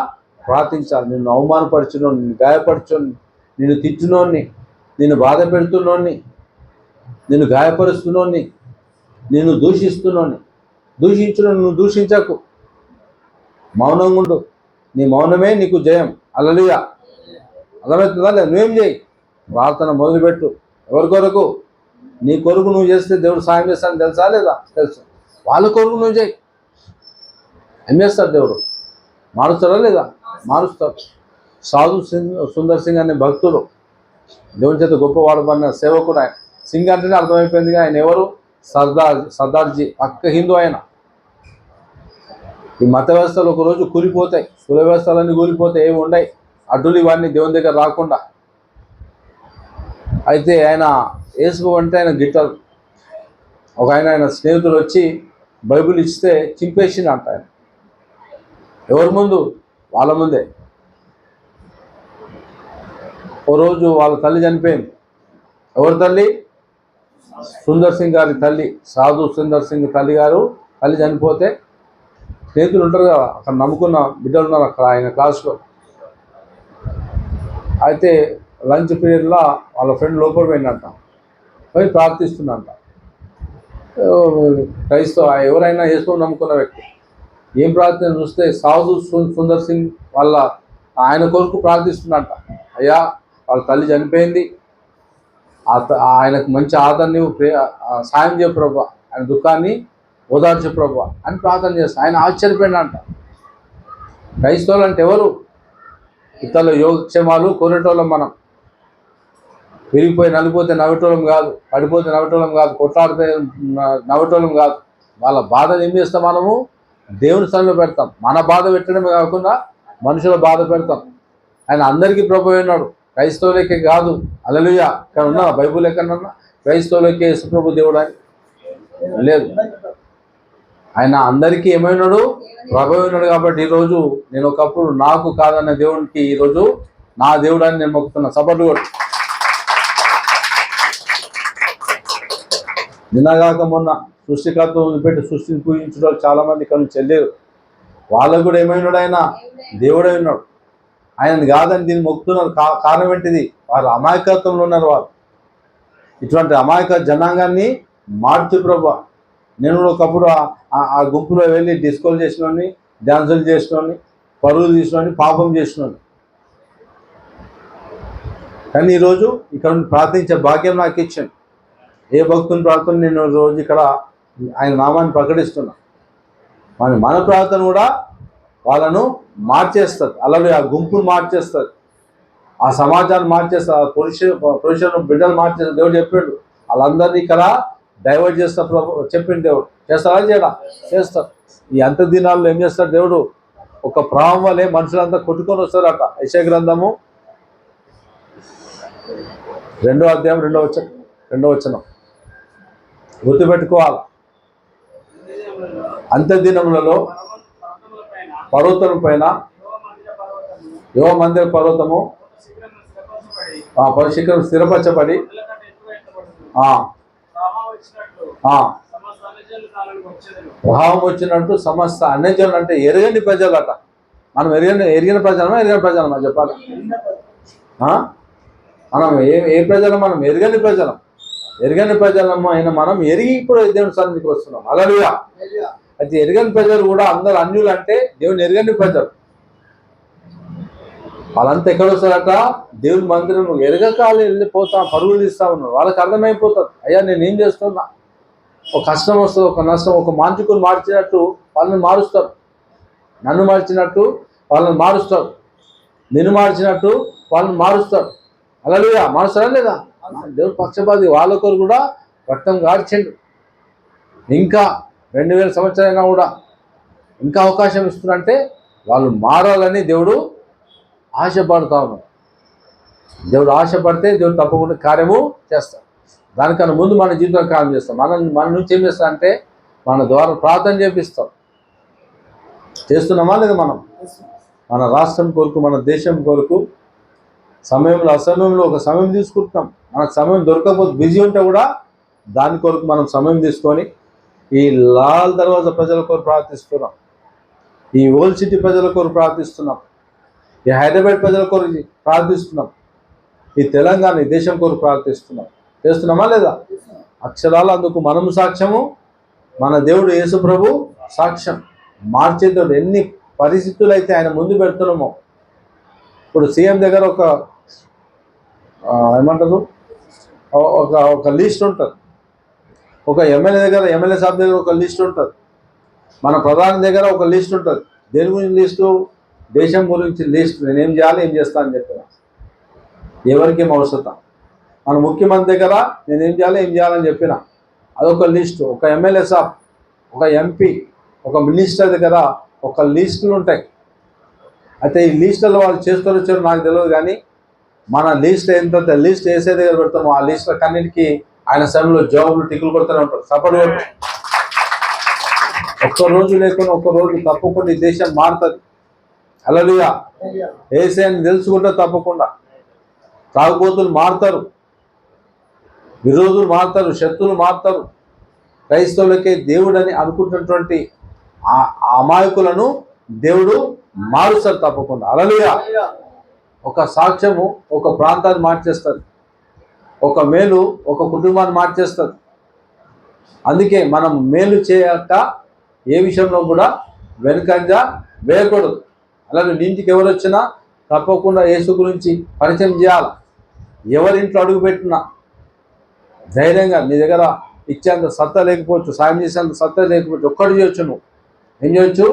ప్రార్థించాలి. నిన్ను అవమానపరిచినోని, నిన్ను గాయపరచుని, నిన్ను తిట్టునోని, నిన్ను బాధ పెడుతున్నోని, నిన్ను గాయపరుస్తున్నోని, నిన్ను దూషిస్తున్నోని, నువ్వు దూషించకు, మౌనంగా ఉండు. నీ మౌనమే నీకు జయం. హల్లెలూయా. అర్థమవుతుందా? లేదు, నువ్వేం చేయి? ప్రార్థన మొదలుపెట్టు. ఎవరి కొరకు? నీ కొరకు నువ్వు చేస్తే దేవుడు సాయం చేస్తాడని తెలుసా లేదా? తెలుసు. వాళ్ళ కొరకు నువ్వు చేయి, ఏం చేస్తాడు దేవుడు? మారుస్తాడా లేదా? మారుస్తాడు. సాధు సుందర్ సింగ్ అనే భక్తుడు, దేవుని చేత గొప్పవాడబడిన సేవకుడు. ఆయన సింగ్ అంటేనే అర్థమైపోయిందిగా ఆయన ఎవరు? సర్దార్జీ, పక్క హిందూ ఆయన. ఈ మత వ్యవస్థలు ఒకరోజు కూలిపోతాయి, కుల వ్యవస్థలన్నీ కూలిపోతాయి, ఏమి ఉండయి, అడ్డులు ఇవన్నీ దేవుని దగ్గర రాకుండా. అయితే ఆయన యేసు అంటే ఆయన గిట్టదు. ఒక ఆయన స్నేహితులు వచ్చి బైబిల్ ఇస్తే చింపేసింది అంట ఆయన. ఎవరి ముందు? వాళ్ళ ముందే. ఓ రోజు వాళ్ళ తల్లి చనిపోయింది. ఎవరి తల్లి? సుందర్ సింగ్ గారి తల్లి, సాధు సుందర్ సింగ్ తల్లి చనిపోతే స్నేహితులు ఉంటారు కదా, అక్కడ నమ్ముకున్న బిడ్డలు ఉన్నారు అక్కడ ఆయన క్లాస్లో. అయితే లంచ్ పీరియడ్లో వాళ్ళ ఫ్రెండ్ లోపల పోయిందంట, పోయి ప్రార్థిస్తుందంట. క్రైస్తవ ఎవరైనా యేసుని నమ్ముకున్న వ్యక్తి ఏం ప్రార్థన చూస్తే సాధు సుందర్ సింగ్ వాళ్ళ ఆయన కొరకు ప్రార్థిస్తున్నట్ట. అయ్యా వాళ్ళ తల్లి చనిపోయింది, ఆయనకు మంచి ఆదరణ సాయం చేయ ప్రభు, ఆయన దుఃఖాన్ని ఓదార్చే ప్రభు అని ప్రార్థన చేస్తా. ఆయన ఆశ్చర్యపోయినంట. క్రైస్తవులు అంటే ఎవరు? ఇతరుల యోగక్షేమాలు కోరేటోళ్ళం మనం. విరిగిపోయి నలిగిపోతే నవ్వేటోళ్ళం కాదు, పడిపోతే నవ్వేటోళ్ళం కాదు, కొట్లాడితే నవ్వేటోళ్ళం కాదు. వాళ్ళ బాధను ఏం చేస్తాం? మనము దేవుని స్థలంలో పెడతాం. మన బాధ పెట్టడమే కాకుండా మనుషుల బాధ పెడతాం. ఆయన అందరికీ ప్రభు అయినాడు, క్రైస్తవులకే కాదు. హల్లెలూయా. ఇక్కడ ఉన్నా బైబుల్ ఎక్కడన్నా క్రైస్తవులకే యేసుప్రభు దేవుడు అని లేదు. ఆయన అందరికీ ఏమైనాడు? ప్రభు అయినాడు. కాబట్టి ఈరోజు నేను ఒకప్పుడు నాకు కాదన్న దేవునికి ఈరోజు నా దేవుడు అని నేను మొక్కుతున్నా. సపోర్ట్ కూడా. నిన్నగాక మొన్న సృష్టికర్త పెట్టి సృష్టిని పూజించడం చాలామంది ఇక్కడ నుంచి వెళ్ళారు. వాళ్ళకు కూడా ఏమైనాడు? ఆయన దేవుడై ఉన్నాడు. ఆయనని కాదని దీన్ని మొక్కుతున్నారు. కారణం ఏంటిది? వారు అమాయకత్వంలో ఉన్నారు. వాళ్ళు ఇటువంటి అమాయక జనాంగాన్ని మార్చు ప్రభు. నేను ఒకప్పుడు ఆ గుంపులో వెళ్ళి డిస్కోలు చేసినోని, డ్యాన్సులు చేసినోని, పరువులు తీసినోని, పాపం చేసినోని. కానీ ఈరోజు ఇక్కడ ప్రార్థించే భాగ్యం నాకు ఇచ్చాను. ఏ భక్తుని ప్రార్థన నేను రోజు ఇక్కడ ఆయన నామాన్ని ప్రకటిస్తున్నా. మన ప్రార్థన కూడా వాళ్ళను మార్చేస్తుంది. అలాగే ఆ గుంపును మార్చేస్తుంది, ఆ సమాజాన్ని మార్చేస్తుంది, ఆ పురుషులు బిడ్డలు మార్చేస్తారు. దేవుడు చెప్పాడు వాళ్ళందరినీ ఇక్కడ డైవర్ట్ చేస్తారు ప్రభు చెప్పింది. దేవుడు చేస్తారా? చేయడా? చేస్తారు. ఈ అంత దినాల్లో ఏం చేస్తాడు దేవుడు? ఒక ప్రవాహం వల్లే మనుషులంతా కొట్టుకొని వస్తారట. యెషయా గ్రంథము 2వ అధ్యాయం 2వ వచనం గుర్తుపెట్టుకోవాలి. అంత్య దినములలో పర్వతం పైన యోవ మందిర పర్వతము శిఖరం స్థిరపరచబడి ప్రభావం వచ్చినట్టు సమస్త అన్యజనులు అంటే ఎరగని ప్రజలట. మనం ఎరిగిన ప్రజలమా చెప్పాలి. మనం ఏ ప్రజలం? మనం ఎరగని ప్రజలము అయిన మనం ఎరిగి ఇప్పుడు దేవుని సన్నిధికి వస్తున్నాం. హల్లెలూయా. అయితే ఎరగని ప్రజలు కూడా అందరు అన్యులు అంటే దేవుని ఎరగని ప్రజలు. వాళ్ళంతా ఎక్కడ వస్తారట? దేవుని మందిరం ఎరగకాలు వెళ్ళిపోతా పరుగులు తీస్తా ఉన్నారు. వాళ్ళకి అర్థమైపోతుంది, అయ్యా నేనేం చేస్తున్నా. ఒక కష్టం వస్తుంది, ఒక నష్టం, ఒక మాంత్రికులు మార్చినట్టు వాళ్ళని మారుస్తారు. నన్ను మార్చినట్టు వాళ్ళని మారుస్తారు. నిన్ను మార్చినట్టు వాళ్ళని మారుస్తారు. హల్లెలూయా. మారుస్తారా లేదా? దేవుడు పక్షపాతి. వాళ్ళ కొరకు కూడా రక్తం గార్చిండు. ఇంకా 2000 సంవత్సరాలైనా కూడా ఇంకా అవకాశం ఇస్తున్నారంటే వాళ్ళు మారాలని దేవుడు ఆశపడతా ఉన్నాడు. దేవుడు ఆశపడితే దేవుడు తప్పకుండా కార్యము చేస్తాడు. దానికన్నా ముందు మన జీవితంలో కార్యం చేస్తాం. మన నుంచి ఏం చేస్తాం అంటే మన ద్వారా ప్రార్థన చేపిస్తాం. చేస్తున్నామా లేదా? మన రాష్ట్రం కొరకు, మన దేశం కొరకు అసమయంలో ఒక సమయం తీసుకుంటున్నాం. మనకు సమయం దొరకకపోతే బిజీ ఉంటే కూడా దాని కొరకు మనం సమయం తీసుకొని ఈ లాల్ దర్వాజా ప్రజల కొరకు ప్రార్థిస్తున్నాం. ఈ ఓల్డ్ సిటీ ప్రజల కొరకు ప్రార్థిస్తున్నాం. ఈ హైదరాబాద్ ప్రజల కొరకు ప్రార్థిస్తున్నాం. ఈ తెలంగాణ, ఈ దేశం కొరకు ప్రార్థిస్తున్నాం. చేస్తున్నామా లేదా? అక్షరాలు అందుకు మనము సాక్ష్యము, మన దేవుడు యేసు ప్రభు సాక్ష్యం. మార్చేదేవుడు. ఎన్ని పరిస్థితులు అయితే ఆయన ముందు పెడుతున్నామో. ఇప్పుడు సీఎం దగ్గర ఒక ఏమంటారు, ఒక లిస్ట్ ఉంటుంది. ఒక ఎమ్మెల్యే సాబ్ దగ్గర ఒక లిస్ట్ ఉంటుంది. మన ప్రధాని దగ్గర ఒక లిస్ట్ ఉంటుంది. దేని గురించి లిస్టు? దేశం గురించి లిస్ట్. నేనేం చేయాలి, ఏం చేస్తా అని చెప్పిన, ఎవరికేం అవసరం. మన ముఖ్యమంత్రి దగ్గర నేనేం చేయాలి, ఏం చేయాలని చెప్పిన, అదొక లిస్టు. ఒక ఎమ్మెల్యే సాబ్, ఒక ఎంపీ, ఒక మినిస్టర్ దగ్గర ఒక లిస్టులు ఉంటాయి. అయితే ఈ లిస్టులో వాళ్ళు చేస్తారు వచ్చారు నాకు తెలియదు, కానీ మన లిస్ట్ ఎంత లిస్ట్ వేసే దగ్గర పెడతామో ఆ లిస్టుల కన్నిటికీ ఆయన సమయంలో జాబులు టిక్కులు కొడుతూనే ఉంటారు. సపోర్ట్ ఒక్కరోజు లేకుండా ఒక్కరోజు తప్పకుండా ఈ దేశం మారుతుంది. హల్లెలూయా. ఏసేని తెలుసుకుంటే తప్పకుండా తాగుబోతులు మారుతారు, విరోధులు మారుతారు, శత్రువులు మారుతారు. క్రైస్తవులకే దేవుడని అనుకుంటున్నటువంటి అమాయకులను దేవుడు మారుస్తారు తప్పకుండా. హల్లెలూయా. ఒక సాక్ష్యము ఒక ప్రాంతాన్ని మార్చేస్తుంది. ఒక మేలు ఒక కుటుంబాన్ని మార్చేస్తుంది. అందుకే మనం మేలు చేయక ఏ విషయంలో కూడా వెనుకంజ వేయకూడదు. అలాగే నీ ఇంటికి ఎవరు వచ్చినా తప్పకుండా యేసు గురించి పరిచయం చేయాలి. ఎవరింట్లో అడుగుపెట్టినా ధైర్యంగా నీ దగ్గర ఇచ్చేంత సత్తా లేకపోవచ్చు, సాయం చేసేంత సత్తా లేకపోవచ్చు, ఒక్కటి చేయొచ్చు. నువ్వు ఏం చేయొచ్చు?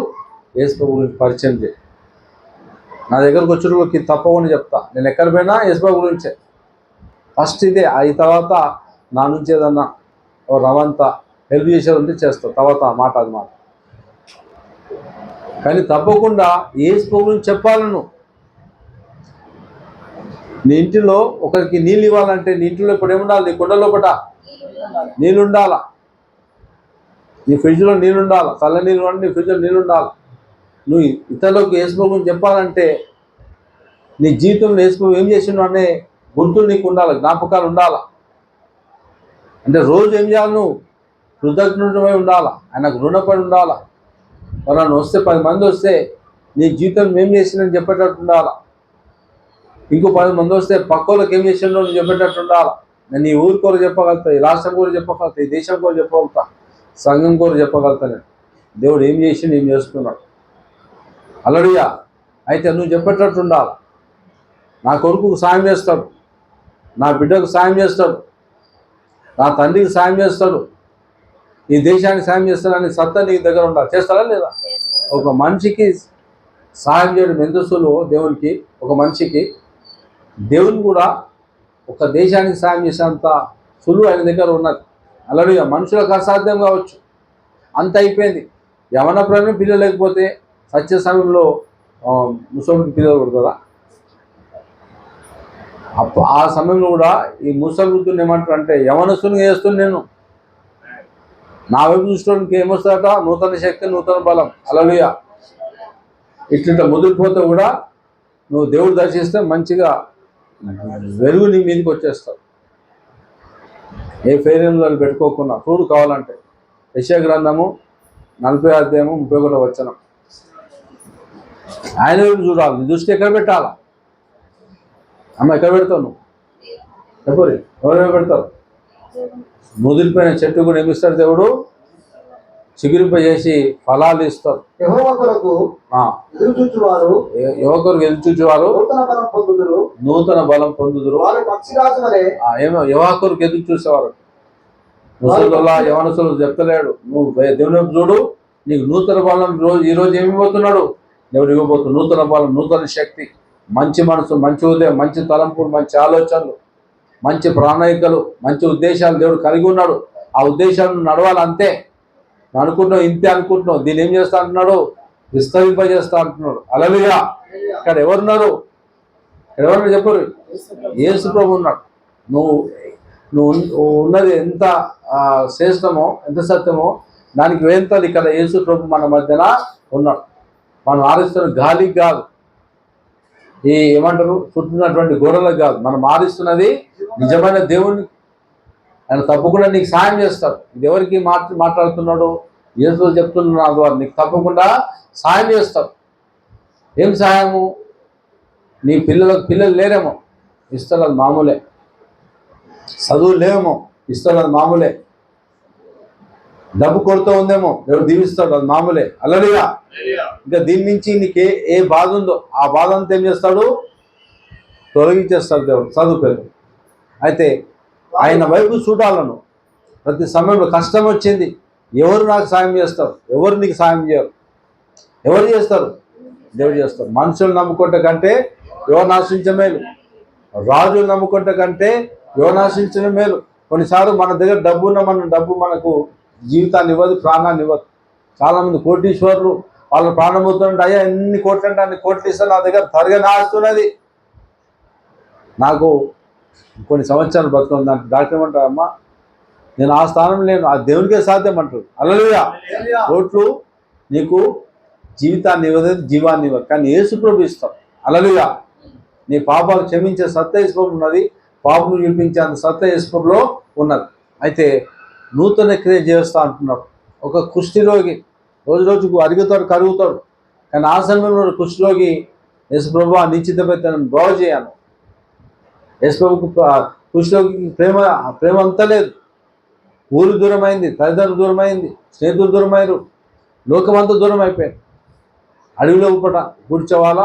యేసు గురించి పరిచయం చేయి. నా దగ్గరకు వచ్చేటోళ్ళకి తప్పకుండా చెప్తా. నేను ఎక్కడ పోయినా యేసు గురించే ఫస్ట్ ఇదే. ఈ తర్వాత నా నుంచి ఏదన్నా రవంతా హెల్ప్ చేసేది ఉంటే చేస్తా, తర్వాత మాట అది మాట. కానీ తప్పకుండా యేసు గురించి చెప్పాలి. నువ్వు నీ ఇంటిలో ఒకరికి నీళ్ళు ఇవ్వాలంటే నీ ఇంటిలో ఇప్పుడు ఏముండాలి? నీ కుండ లోపట నీళ్ళు ఉండాలా, నీ ఫ్రిడ్జ్లో నీళ్ళు ఉండాలి, చల్ల నీళ్ళు నీ ఫ్రిడ్జ్లో నీళ్ళు ఉండాలి. నువ్వు ఇతరులకు యేసు గురించి చెప్పాలంటే నీ జీవితంలో యేసు ఏం చేసిండు అనే గుర్తులు నీకు ఉండాలి, జ్ఞాపకాలు ఉండాలి. అంటే రోజు ఏం చేయాలి? నువ్వు కృతజ్ఞతమై ఉండాలా, ఆయనకు రుణపడి ఉండాలా. వాళ్ళని వస్తే 10 మంది వస్తే నీ జీవితం ఏం చేసిందని చెప్పేటట్టు ఉండాలా. ఇంకో 10 మంది వస్తే పక్కోళ్ళకి ఏం చేసిండో నువ్వు చెప్పేటట్టు ఉండాలా. నేను ఈ ఊరి కోరు చెప్పగలుగుతా, ఈ రాష్ట్రం కోరు చెప్పగలుగుతా, ఈ దేశం కోరు చెప్పగలుగుతా, సంఘం కోరు చెప్పగలుగుతా. నేను దేవుడు ఏం చేసిండు, ఏం చేస్తున్నాడు. హల్లెలూయా. అయితే నువ్వు చెప్పేటట్టు ఉండాలి. నా కొడుకు సాయం చేస్తాడు, నా బిడ్డకు సాయం చేస్తాడు, నా తండ్రికి సాయం చేస్తాడు, ఈ దేశానికి సాయం చేస్తాడని సత్తా నీ దగ్గర ఉండాలి. చేస్తాడా లేదా? ఒక మనిషికి సాయం చేయడం ఎంత సులువో దేవునికి, ఒక మనిషికి దేవుని కూడా ఒక దేశానికి సాయం చేసేంత సులువు ఆయన దగ్గర ఉన్నది. హల్లెలూయా. మనుషులకు అసాధ్యం కావచ్చు, అంత అయిపోయింది. యవన ప్రాణం పిల్లలు లేకపోతే సత్య సమయంలో ముసలికి పిల్లలు కొడుతుందా? ఆ సమయంలో కూడా ఈ ముసలి వృద్ధుని ఏమంటారు అంటే యవనస్తుని చేస్తుంది నేను నా వైపు చూసుకోవడానికి ఏమొస్తుందట నూతన శక్తి నూతన బలం హల్లెలూయా. ఇట్లా ముదిరిపోతే కూడా నువ్వు దేవుడు దర్శిస్తే మంచిగా వెలుగు నీ మీదకి వచ్చేస్తావు. ఏ ఫెయిర్లో పెట్టుకోకుండా చూడు కావాలంటే యెషయా గ్రంథము 40 అధ్యాయము 31 వచనం. ఆయన వైపు చూడాలి. నీ దృష్టి ఎక్కడ పెట్టాలా? అమ్మ ఎక్కడ పెడతావు నువ్వు? చెప్పరి ఎవరైనా పెడతావు? ముదిరిపోయిన చెట్టు కూడా ఏమిస్తాడు దేవుడు? చిగురింపజేసి ఫలాలు ఇస్తారు. యువకులకు ఎదురుచూచువారు నూతన బలం పొందుదురు. ఏమో యువకులకు ఎదురు చూసేవారు. ముసలిలా యవనసులు చెప్తలేడు. నువ్వు దేవుని వైపు చూడు, నీకు నూతన బలం ఈరోజు ఏమి ఇవ్వబోతున్నాడు? దేవుడు ఇవ్వబోతున్నాడు నూతన బలం, నూతన శక్తి, మంచి మనసు, మంచి ఉదయం, మంచి తలంపులు, మంచి ఆలోచనలు, మంచి ప్రణాళికలు, మంచి ఉద్దేశాలు దేవుడు కలిగి ఉన్నాడు. ఆ ఉద్దేశాలను నడవాలి అంతే. అనుకుంటున్నావు ఇంతే అనుకుంటున్నావు. దీన్ని ఏం చేస్తా అంటున్నాడు? విస్తరింపజేస్తా అంటున్నాడు. హల్లెలూయా. ఇక్కడ ఎవరున్నారు? ఎవరన్నా చెప్పరు? యేసు ప్రభు ఉన్నాడు. నువ్వు ఉన్నది ఎంత శ్రేష్టమో, ఎంత సత్యమో దానికి వేంతలు ఇక్కడ యేసు ప్రభు మన మధ్యన ఉన్నాడు. మనం ఆరిస్తున్న గాలికి కాదు, ఈ ఏమంటారు చుట్టినటువంటి గోడలకు కాదు, మనం ఆరిస్తున్నది నిజమైన దేవుని. ఆయన తప్పకుండా నీకు సాయం చేస్తాడు. ఇది ఎవరికి మాట్లాడుతున్నాడు? యేసు చెప్తున్నాడు వారు నీకు తప్పకుండా సాయం చేస్తాడు. ఏం సాయము? నీ పిల్లలు లేరేమో, ఇస్తాడు, అది మామూలే. చదువు లేవేమో, ఇస్తాడు, అది మామూలే. డబ్బు కొరత ఉందేమో, దేవుడు దీవిస్తాడు, అది మామూలే. హల్లెలూయా. ఇంకా దీని నుంచి నీకు ఏ బాధ ఉందో ఆ బాధ అంతా ఏం చేస్తాడు? తొలగించేస్తాడు దేవుడు. చదువుకోలేదు అయితే ఆయన వైపు చూడాలను. ప్రతి సమయంలో కష్టం వచ్చింది, ఎవరు నాకు సాయం చేస్తారు? ఎవరు నీకు సాయం చేయరు? ఎవరు చేస్తారు? దేవుడు చేస్తారు. మనుషులు నమ్ముకుంటే కంటే ఎవరు నాశించే మేలు. రాజులు నమ్ముకుంటే కంటే ఎవరు నాశించిన మేలు. కొన్నిసార్లు మన దగ్గర డబ్బు ఉన్న డబ్బు మనకు జీవితాన్ని ఇవ్వదు, ప్రాణాన్ని ఇవ్వదు. చాలామంది కోటీశ్వరులు వాళ్ళ ప్రాణం అవుతుంటే అయ్యా ఎన్ని కోట్లు అంటే అన్ని కోట్లు ఇస్తే నా దగ్గర త్వరగా నాడుతున్నది. నాకు కొన్ని సంవత్సరాలు బతుకుంది దానికి డాక్టర్ ఏమంటారు? అమ్మా నేను ఆ స్థానం లేను, ఆ దేవునికే సాధ్యం అంటారు. హల్లెలూయా. కోట్లు నీకు జీవితాన్ని ఇవ్వదు, జీవాన్ని ఇవ్వదు, కానీ యేసు ప్రభు ఇస్తాం. హల్లెలూయా. నీ పాపాలు క్షమించే సత్త యేసు ప్రభు ఉన్నది, పాపను విడిపించే అంత సత్త యేసు ప్రభులో ఉన్నది. అయితే నూతన క్రియ చేస్తా అంటున్నాడు. ఒక కుష్ఠిరోగి రోజు రోజుకు అరుగుతాడు, కరుగుతాడు, కానీ ఆ సమయంలో కుష్ఠిరోగి యేసు ప్రభు ఆ నిశ్చితమైతే బాగు చేయాను. యేసు ప్రభుకు కుష్ఠిరోగికి ప్రేమ అంతా లేదు. ఊరు దూరమైంది, తల్లిదండ్రులు దూరమైంది, స్నేహితులు దూరమైనరు, లోకమంతా దూరం అయిపోయింది. అడవిలో పూట కూర్చోవాల,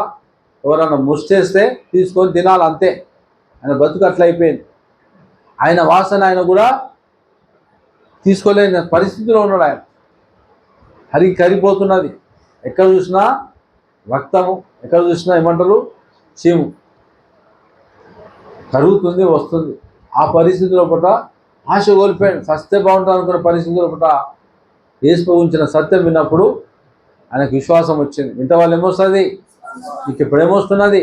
ఎవరన్నా ముష్టేస్తే తీసుకొని తినాలి, అంతే. ఆయన బతుకు అట్లా అయిపోయింది. ఆయన వాసన ఆయన కూడా తీసుకోలేని పరిస్థితిలో ఉన్నాడు. ఆయన కరిగిపోతున్నది. ఎక్కడ చూసినా రక్తము, ఎక్కడ చూసినా ఏమంటారు చీము కరుగుతుంది, వస్తుంది. ఆ పరిస్థితిలో పూట ఆశ కోల్పోయాడు. సత్తే బాగుంటుంది అనుకున్న పరిస్థితుల్లో పూట యేసు ప్రభు ఉంచిన సత్యం విన్నప్పుడు ఆయనకు విశ్వాసం వచ్చింది. ఇంత వాళ్ళు ఏమొస్తుంది? నీకు ఇప్పుడు ఏమొస్తున్నది?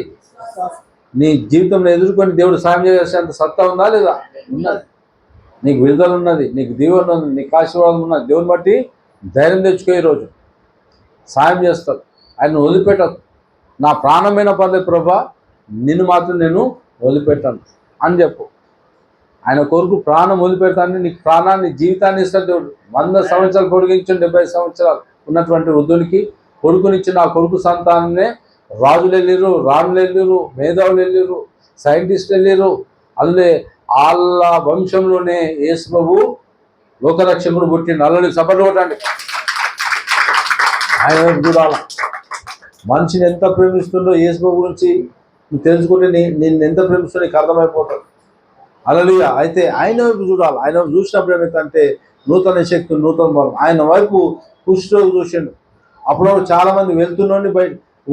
నీ జీవితంలో ఎదుర్కొని దేవుడు సాయం చేసేంత సత్తా ఉందా లేదా? ఉన్నది. నీకు విడుదల ఉన్నది, నీకు దీవెన ఉన్నది, నీకు ఆశీర్వాదం ఉన్నది. దేవుని బట్టి ధైర్యం తెచ్చుకో. ఈరోజు సాయం చేస్తాడు. ఆయన వదిలిపెట్టదు. నా ప్రాణమైన పర్లేదు ప్రభా, నిన్ను మాత్రం నేను వదిలిపెట్టాను అని చెప్పు. ఆయన కొరకు ప్రాణం వదిలిపెడతాను. నీకు ప్రాణాన్ని, జీవితాన్ని ఇస్తాడు దేవుడు. 100 సంవత్సరాలు పొడిగించండి, 70 సంవత్సరాలు ఉన్నటువంటి వృద్ధునికి కొడుకునిచ్చిన ఆ కొడుకు సంతానమే రాజులు వెళ్ళిరు, రాణులు వెళ్ళిరు, మేధావులు వెళ్ళిరు, సైంటిస్టులు వెళ్ళిరు. అందులో వాళ్ళ వంశంలోనే యేసు ప్రభు లోకరక్షకుడు పుట్టిండు. అల్లడి సపర్లు కొట్టండి. ఆయన చూడాల. మనిషిని ఎంత ప్రేమిస్తుండో యేసు ప్రభు గురించి నువ్వు తెలుసుకుంటే నేను ఎంత ప్రేమిస్తుందో నీకు అర్థమైపోతాడు. హల్లెలూయా. అయితే ఆయన వైపు చూడాలి. ఆయన వైపు చూసినప్పుడు ఏమైందంటే నూతన శక్తి, నూతన బలం. ఆయన వైపు కుష్ఠరోగి చూసిండు. అప్పుడు చాలామంది వెళ్తున్నాండి,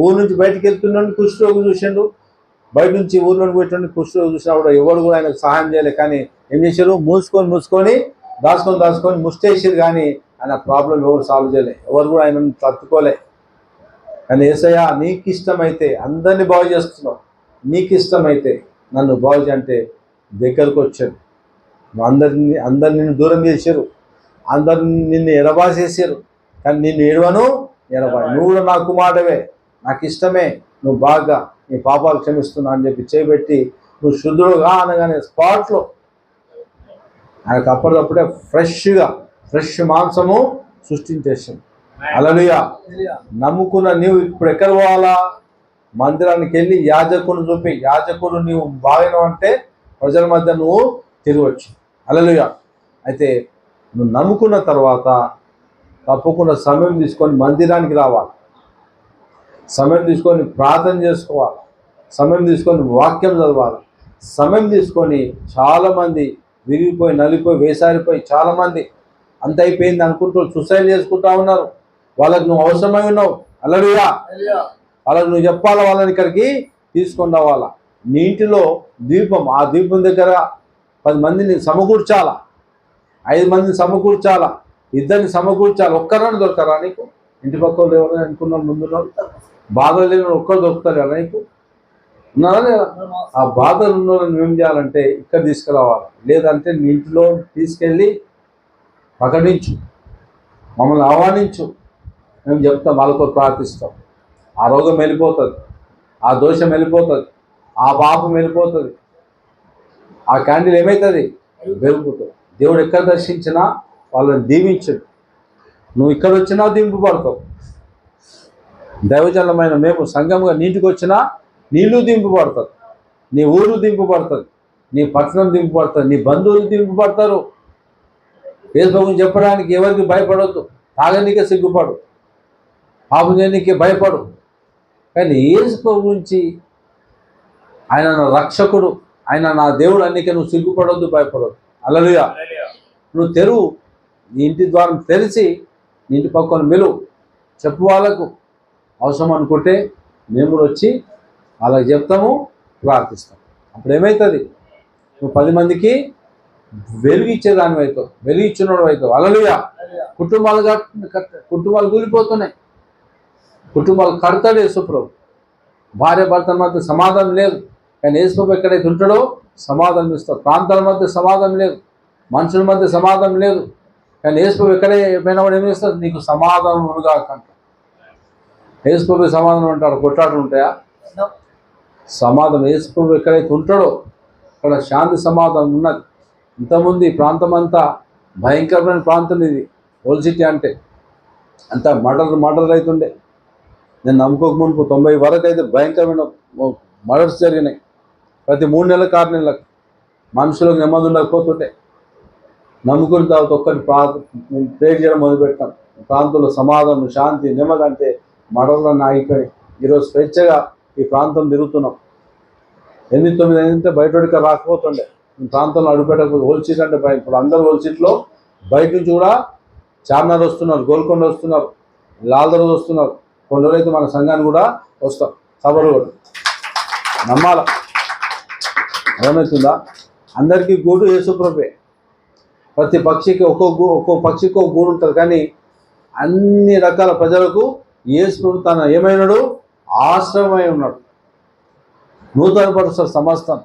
ఊరు నుంచి బయటికి వెళ్తున్నాండి కుష్ఠరోగి చూసిండు. బయట నుంచి ఊరిలోకి పెట్టండి కుష్ఠరోగి చూసినప్పుడు ఎవరు కూడా ఆయనకు సహాయం చేయలేదు. కానీ ఏం చేశారు? మూసుకొని దాచుకొని ముష్టేసారు. కానీ ఆయన ప్రాబ్లం ఎవరు సాల్వ్ చేయలే, ఎవరు కూడా ఆయన తట్టుకోలే. కానీ యేసయ్య నీకు ఇష్టమైతే అందరినీ బాగు చేస్తున్నావు. నీకు ఇష్టమైతే నన్ను బాగు అంటే దగ్గరకు వచ్చాడు. అందరు నిన్ను దూరం చేశారు, అందరు నిన్ను ఎడబాసేసారు, కానీ నిన్ను ఏడవను నువ్వు కూడా నా కుమారుడవే, నాకు ఇష్టమే, నువ్వు బాగా నీ పాపాలు క్షమిస్తున్నా అని చెప్పి చేయబెట్టి నువ్వు శుద్ధుడుగా అనగానే స్పాట్లో ఆయనకు అప్పటికప్పుడే ఫ్రెష్ మాంసము సృష్టించేసాడు. హల్లెలూయా. నమ్ముకున్న నీవు ఇప్పుడు ఎక్కడ పోవాలా? మందిరానికి వెళ్ళి యాజకుని చూపి, యాజకుడు నీవు బాగినావు అంటే ప్రజల మధ్య నువ్వు తిరగవచ్చు. హల్లెలూయా. అయితే నువ్వు నమ్ముకున్న తర్వాత తప్పకుండా సమయం తీసుకొని మందిరానికి రావాలి, సమయం తీసుకొని ప్రార్థన చేసుకోవాలి, సమయం తీసుకొని వాక్యం చదవాలి, సమయం తీసుకొని చాలామంది విరిగిపోయి నలిగిపోయి వేసారిపోయి చాలామంది అంత అయిపోయింది అనుకుంటూ సూసైడ్ చేసుకుంటా ఉన్నారు. వాళ్ళకు నువ్వు అవసరమై ఉన్నావు. హల్లెలూయా. వాళ్ళకు నువ్వు చెప్పాలా, వాళ్ళని ఇక్కడికి తీసుకొని రావాలా. నీ ఇంటిలో దీపం, ఆ దీపం దగ్గర 10 మందిని సమకూర్చాలా, 5 మందిని సమకూర్చాలా, 2 సమకూర్చాలి. ఒక్కరని దొరకరా నీకు? ఇంటి పక్క వాళ్ళు ఎవరైనా అనుకున్నాను ముందులో బాధలు లేని ఒక్కరు దొరుకుతారు కదా నీకు? ఉన్నారా లేదా? ఆ బాధలు ఉన్న వాళ్ళని ఏం చేయాలంటే ఇక్కడ తీసుకురావాలి, లేదంటే నీ ఇంటిలో తీసుకెళ్ళి ప్రకటించు, మమ్మల్ని ఆహ్వానించు, మేము చెప్తాం, వాళ్ళతో ప్రార్థిస్తాం. ఆ రోగం వెళ్ళిపోతుంది, ఆ దోషం వెళ్ళిపోతుంది, ఆ పాపం వెళ్ళిపోతుంది, ఆ క్యాండిల్ ఏమవుతుంది? వెలుగుతుంది. దేవుడు ఎక్కడ దర్శించినా వాళ్ళని దీవించడు. నువ్వు ఇక్కడ వచ్చినా దింపబడతావు. దైవజనమైన మేము సంఘంగా నీటికి వచ్చినా నీళ్ళు దింపబడతారు, నీ ఊరు దింపబడుతుంది, నీ పట్టణం దింపబడుతుంది, నీ బంధువులు దింపబడతారు. యేసు ప్రభువుని చెప్పడానికి ఎవరికి భయపడవద్దు, తాగనీకే సిగ్గుపడు, పాపం చేయనీకే భయపడు. కానీ యేసు ప్రభు గురించి ఆయన నా రక్షకుడు, ఆయన నా దేవుడు అన్నికే నువ్వు సిగ్గుపడవద్దు, భయపడవద్దు. హల్లెలూయా. నువ్వు తెరువు, నీ ఇంటి ద్వారం తెరిచి నీ ఇంటి పక్కన మెలువు, చెప్పు. వాళ్ళకు అవసరం అనుకుంటే మేము కూడా వచ్చి వాళ్ళకి చెప్తాము, ప్రార్థిస్తాం. అప్పుడు ఏమవుతుంది? నువ్వు 10 మందికి వెలుగిచ్చేదాని అవుతావు, వెలుగిచ్చినోడు అవుతావు. హల్లెలూయా. కుటుంబాలు కూలిపోతున్నాయి, కుటుంబాలు కడతాడు యేసుప్రభు. భార్య భర్తల మధ్య సమాధానం లేదు, కానీ యేసుప్రభు ఎక్కడైతే ఉంటాడో సమాధానం ఇస్తాడు. ప్రాంతాల మధ్య సమాధానం లేదు, మనుషుల మధ్య సమాధానం లేదు, కానీ యేసుప్రభు ఎక్కడే పోయినవాడు ఏం చేస్తాడు? నీకు సమాధానం ఉండగాకంట. యేసుప్రభు సమాధానం అంటాడు, కొట్లాటలు ఉంటాయా? సమాధానం యేసుప్రభు ఎక్కడైతే ఉంటాడో అక్కడ శాంతి సమాధానం ఉన్నది. ఇంతకుముందు ఈ ప్రాంతం అంతా భయంకరమైన ప్రాంతం ఇది. ఓల్డ్ సిటీ అంటే అంతా మర్డర్ అవుతుండే. నేను నమ్ముకోక మునుపు 90 వరకు అయితే భయంకరమైన మర్డర్స్ జరిగినాయి. ప్రతి 3 నెలలకు 6 నెలలకు మనుషులకు నెమ్మది ఉండకపోతుంటే నమ్ముకున్న తర్వాత ఒక్కటి ప్రేర్ చేయడం మొదలుపెట్టాం. ప్రాంతంలో సమాధానం, శాంతి, నెమ్మది అంటే మర్డర్లను ఆగిపోయి ఈరోజు స్వేచ్ఛగా ఈ ప్రాంతం తిరుగుతున్నాం. 8-9 అయితే బయటోడికి రాకపోతుండే, ఈ ప్రాంతంలో అడుగుపెట్టకపోతే. ఓల్డ్ సిటీ అంటే భయం. ఇప్పుడు అందరూ ఓల్డ్ సిటీలో బయట నుంచి కూడా చార్మినార్ వస్తున్నారు, గోల్కొండ వస్తున్నారు, లాల్దర్వాజ వస్తున్నారు. కొన్ని రోజులైతే మన సంఘాన్ని కూడా వస్తాం. సబరు కూడా నమ్మాల. అర్థమవుతుందా? అందరికీ గూడు యేసుప్రభువే. ప్రతి పక్షికి ఒక్కో పక్షికి ఒక గూడు ఉంటుంది, కానీ అన్ని రకాల ప్రజలకు యేసుప్రభు తన ఏమైనాడు? ఆశ్రమమై ఉన్నాడు. నూతనపరుస్తాడు సమస్తం.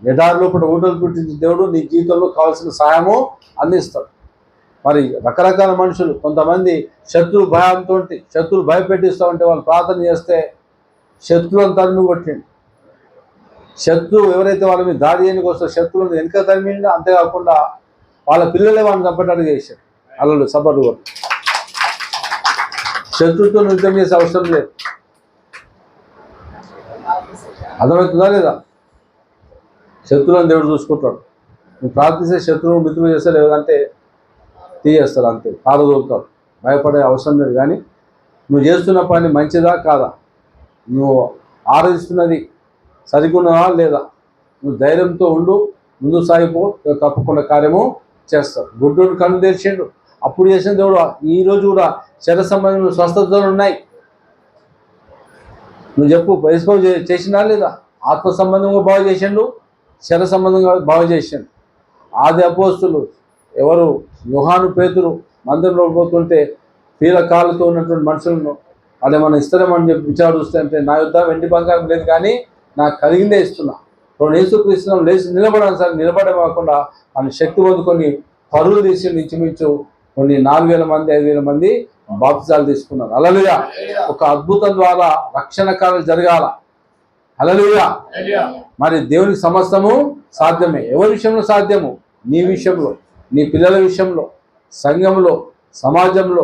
ఎడారిలో కూడా ఊటలు పుట్టించిన దేవుడు నీ జీవితంలో కావాల్సిన సహాయము అందిస్తాడు. మరి రకరకాల మనుషులు, కొంతమంది శత్రువు భయంతో, శత్రువులు భయపెట్టిస్తూ ఉంటే వాళ్ళు ప్రార్థన చేస్తే శత్రువులను తరిమి కొట్టిండు. శత్రువు ఎవరైతే వాళ్ళ మీద దాడి చేయడానికి వస్తారో శత్రువులను వెనుక తరిమిండు. అంతేకాకుండా వాళ్ళ పిల్లలే వాళ్ళని చంపేటట్టు చేశాడు. అల్లలు సబర్లు కూడా. శత్రువుతో యుద్ధం చేసే అవసరం లేదు. అర్థమవుతుందా లేదా? శత్రువులను దేవుడు చూసుకుంటాడు. నువ్వు ప్రార్థిస్తే శత్రువులు మిత్రులు చేస్తారు, లేదంటే తీయేస్తారు, అంతే పారదోలుతారు. భయపడే అవసరం లేదు. కానీ నువ్వు చేస్తున్న పని మంచిదా కాదా, నువ్వు ఆరాధిస్తున్నది సరిగున్నదా లేదా, నువ్వు ధైర్యంతో ఉండు, ముందు సాగిపో, తప్పకుండా కార్యము చేస్తారు. గుడ్డోడు కళ్ళు తెరిచిండు, అప్పుడు చేసిన దేవుడు ఈరోజు కూడా శరీర సంబంధమైన స్వస్థతలు ఉన్నాయి. నువ్వు చెప్పు, యేసుప్రభు చేసినా లేదా? ఆత్మ సంబంధంగా బాగు చేసిండు, శరీర సంబంధంగా బాగు చేసిండు. ఆది అపోస్తులు ఎవరు? యోహాను, పేతురు మందిరంలో పోతుంటే పీల కాళ్ళతో ఉన్నటువంటి మనుషులను వాళ్ళు ఏమన్నా ఇస్తారేమని చెప్పి విచారిస్తే, అంటే నా యుద్ధ వెండి బంగారం లేదు, కానీ నాకు కలిగిందే ఇస్తున్నా, రెండు యేసుక్రీస్తు లేచి నిలబడాలి సార్, నిలబడకుండా ఆయన శక్తి పొందుకొని పరులు తీసి ఇంచుమించు కొన్ని 4,000 మంది 5,000 మంది బాప్తిసాలు తీసుకున్నారు. హల్లెలూయా. ఒక అద్భుతం ద్వారా రక్షణ కార్యాలు జరగాల. హల్లెలూయా. మరి దేవునికి సమస్తము సాధ్యమే. ఎవరి విషయంలో సాధ్యము? నీ విషయంలో, నీ పిల్లల విషయంలో, సంఘంలో, సమాజంలో,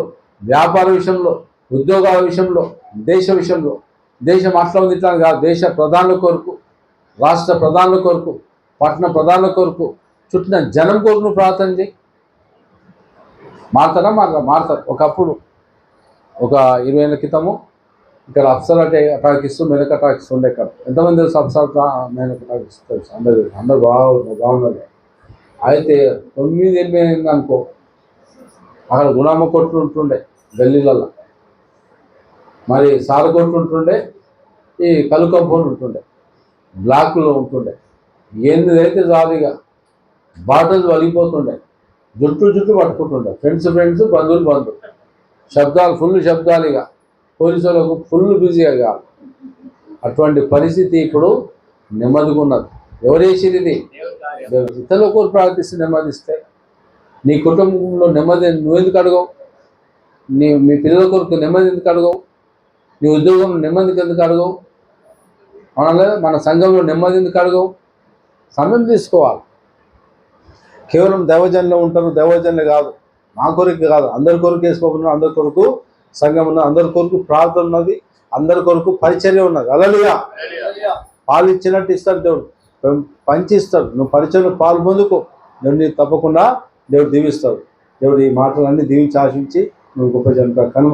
వ్యాపార విషయంలో, ఉద్యోగాల విషయంలో, దేశ విషయంలో. దేశం అట్లా ఉంది ఇట్లా కాదు. దేశ ప్రధానుల కొరకు, రాష్ట్ర ప్రధానుల కొరకు, పట్టణ ప్రధానుల కొరకు, చుట్టిన జనం కొరకు నువ్వు ప్రార్థన చేయి. మారుతారు. ఒకప్పుడు ఒక 20 ఏళ్ళ క్రితము ఇక్కడ అప్సర్ అటాకిస్తూ మెనక్ అటాకిస్తూ ఉండే. ఇక్కడ ఎంతమంది తెలుసు అప్సర్ మెనక్ అటాకిస్తూ తెలుసు? అందరు బాగున్నారు. అయితే 9-8 అయింది అనుకో, అక్కడ గుణామ కొట్లు ఉంటుండే గల్లీలలో, మరి సార కొట్లు ఉంటుండే, ఈ కలు కంపౌండ్ ఉంటుండే, బ్లాక్లో ఉంటుండే. ఏందైతే జాలీగా బాటలు వలిగిపోతుండే, జుట్టు పట్టుకుంటుండే, ఫ్రెండ్స్ బంధువులు, శబ్దాలు ఫుల్ శబ్దాలుగా, పోలీసులకు ఫుల్ బిజీగా. అటువంటి పరిస్థితి ఇప్పుడు నెమ్మదిగా ఉన్నది. ఎవరేసింది ఇది? ఇతరుల కొరకు ప్రార్థిస్తే నెమ్మదిస్తే. నీ కుటుంబంలో నెమ్మది నువ్వెందుకు అడగవు? మీ పిల్లల కొరకు నెమ్మది ఎందుకు అడగవు? నీ ఉద్యోగంలో నెమ్మదికి ఎందుకు అడగవు? అవునా? మన సంఘంలో నెమ్మది ఎందుకు అడగవు? సమయం తీసుకోవాలి. కేవలం దైవజనులు ఉంటారు, దైవజనులు కాదు, మా కొరకు కాదు, అందరి కొరకు వేసుకోకుండా, అందరి కొరకు సంఘం ఉన్నది, అందరి కొరకు ప్రార్థన ఉన్నది, అందరి కొరకు పరిచర్య ఉన్నది. హల్లెలూయా. పాలు ఇచ్చినట్టు ఇస్తాడు దేవుడు, పంచిస్తాడు. నువ్వు పరిచయంలో పాలు పొందుకో, దేవుడిని తప్పకుండా దేవుడు దీవిస్తాడు. దేవుడు ఈ మాటలన్నీ దీవించి ఆశించి నువ్వు గొప్ప జనక కనుమ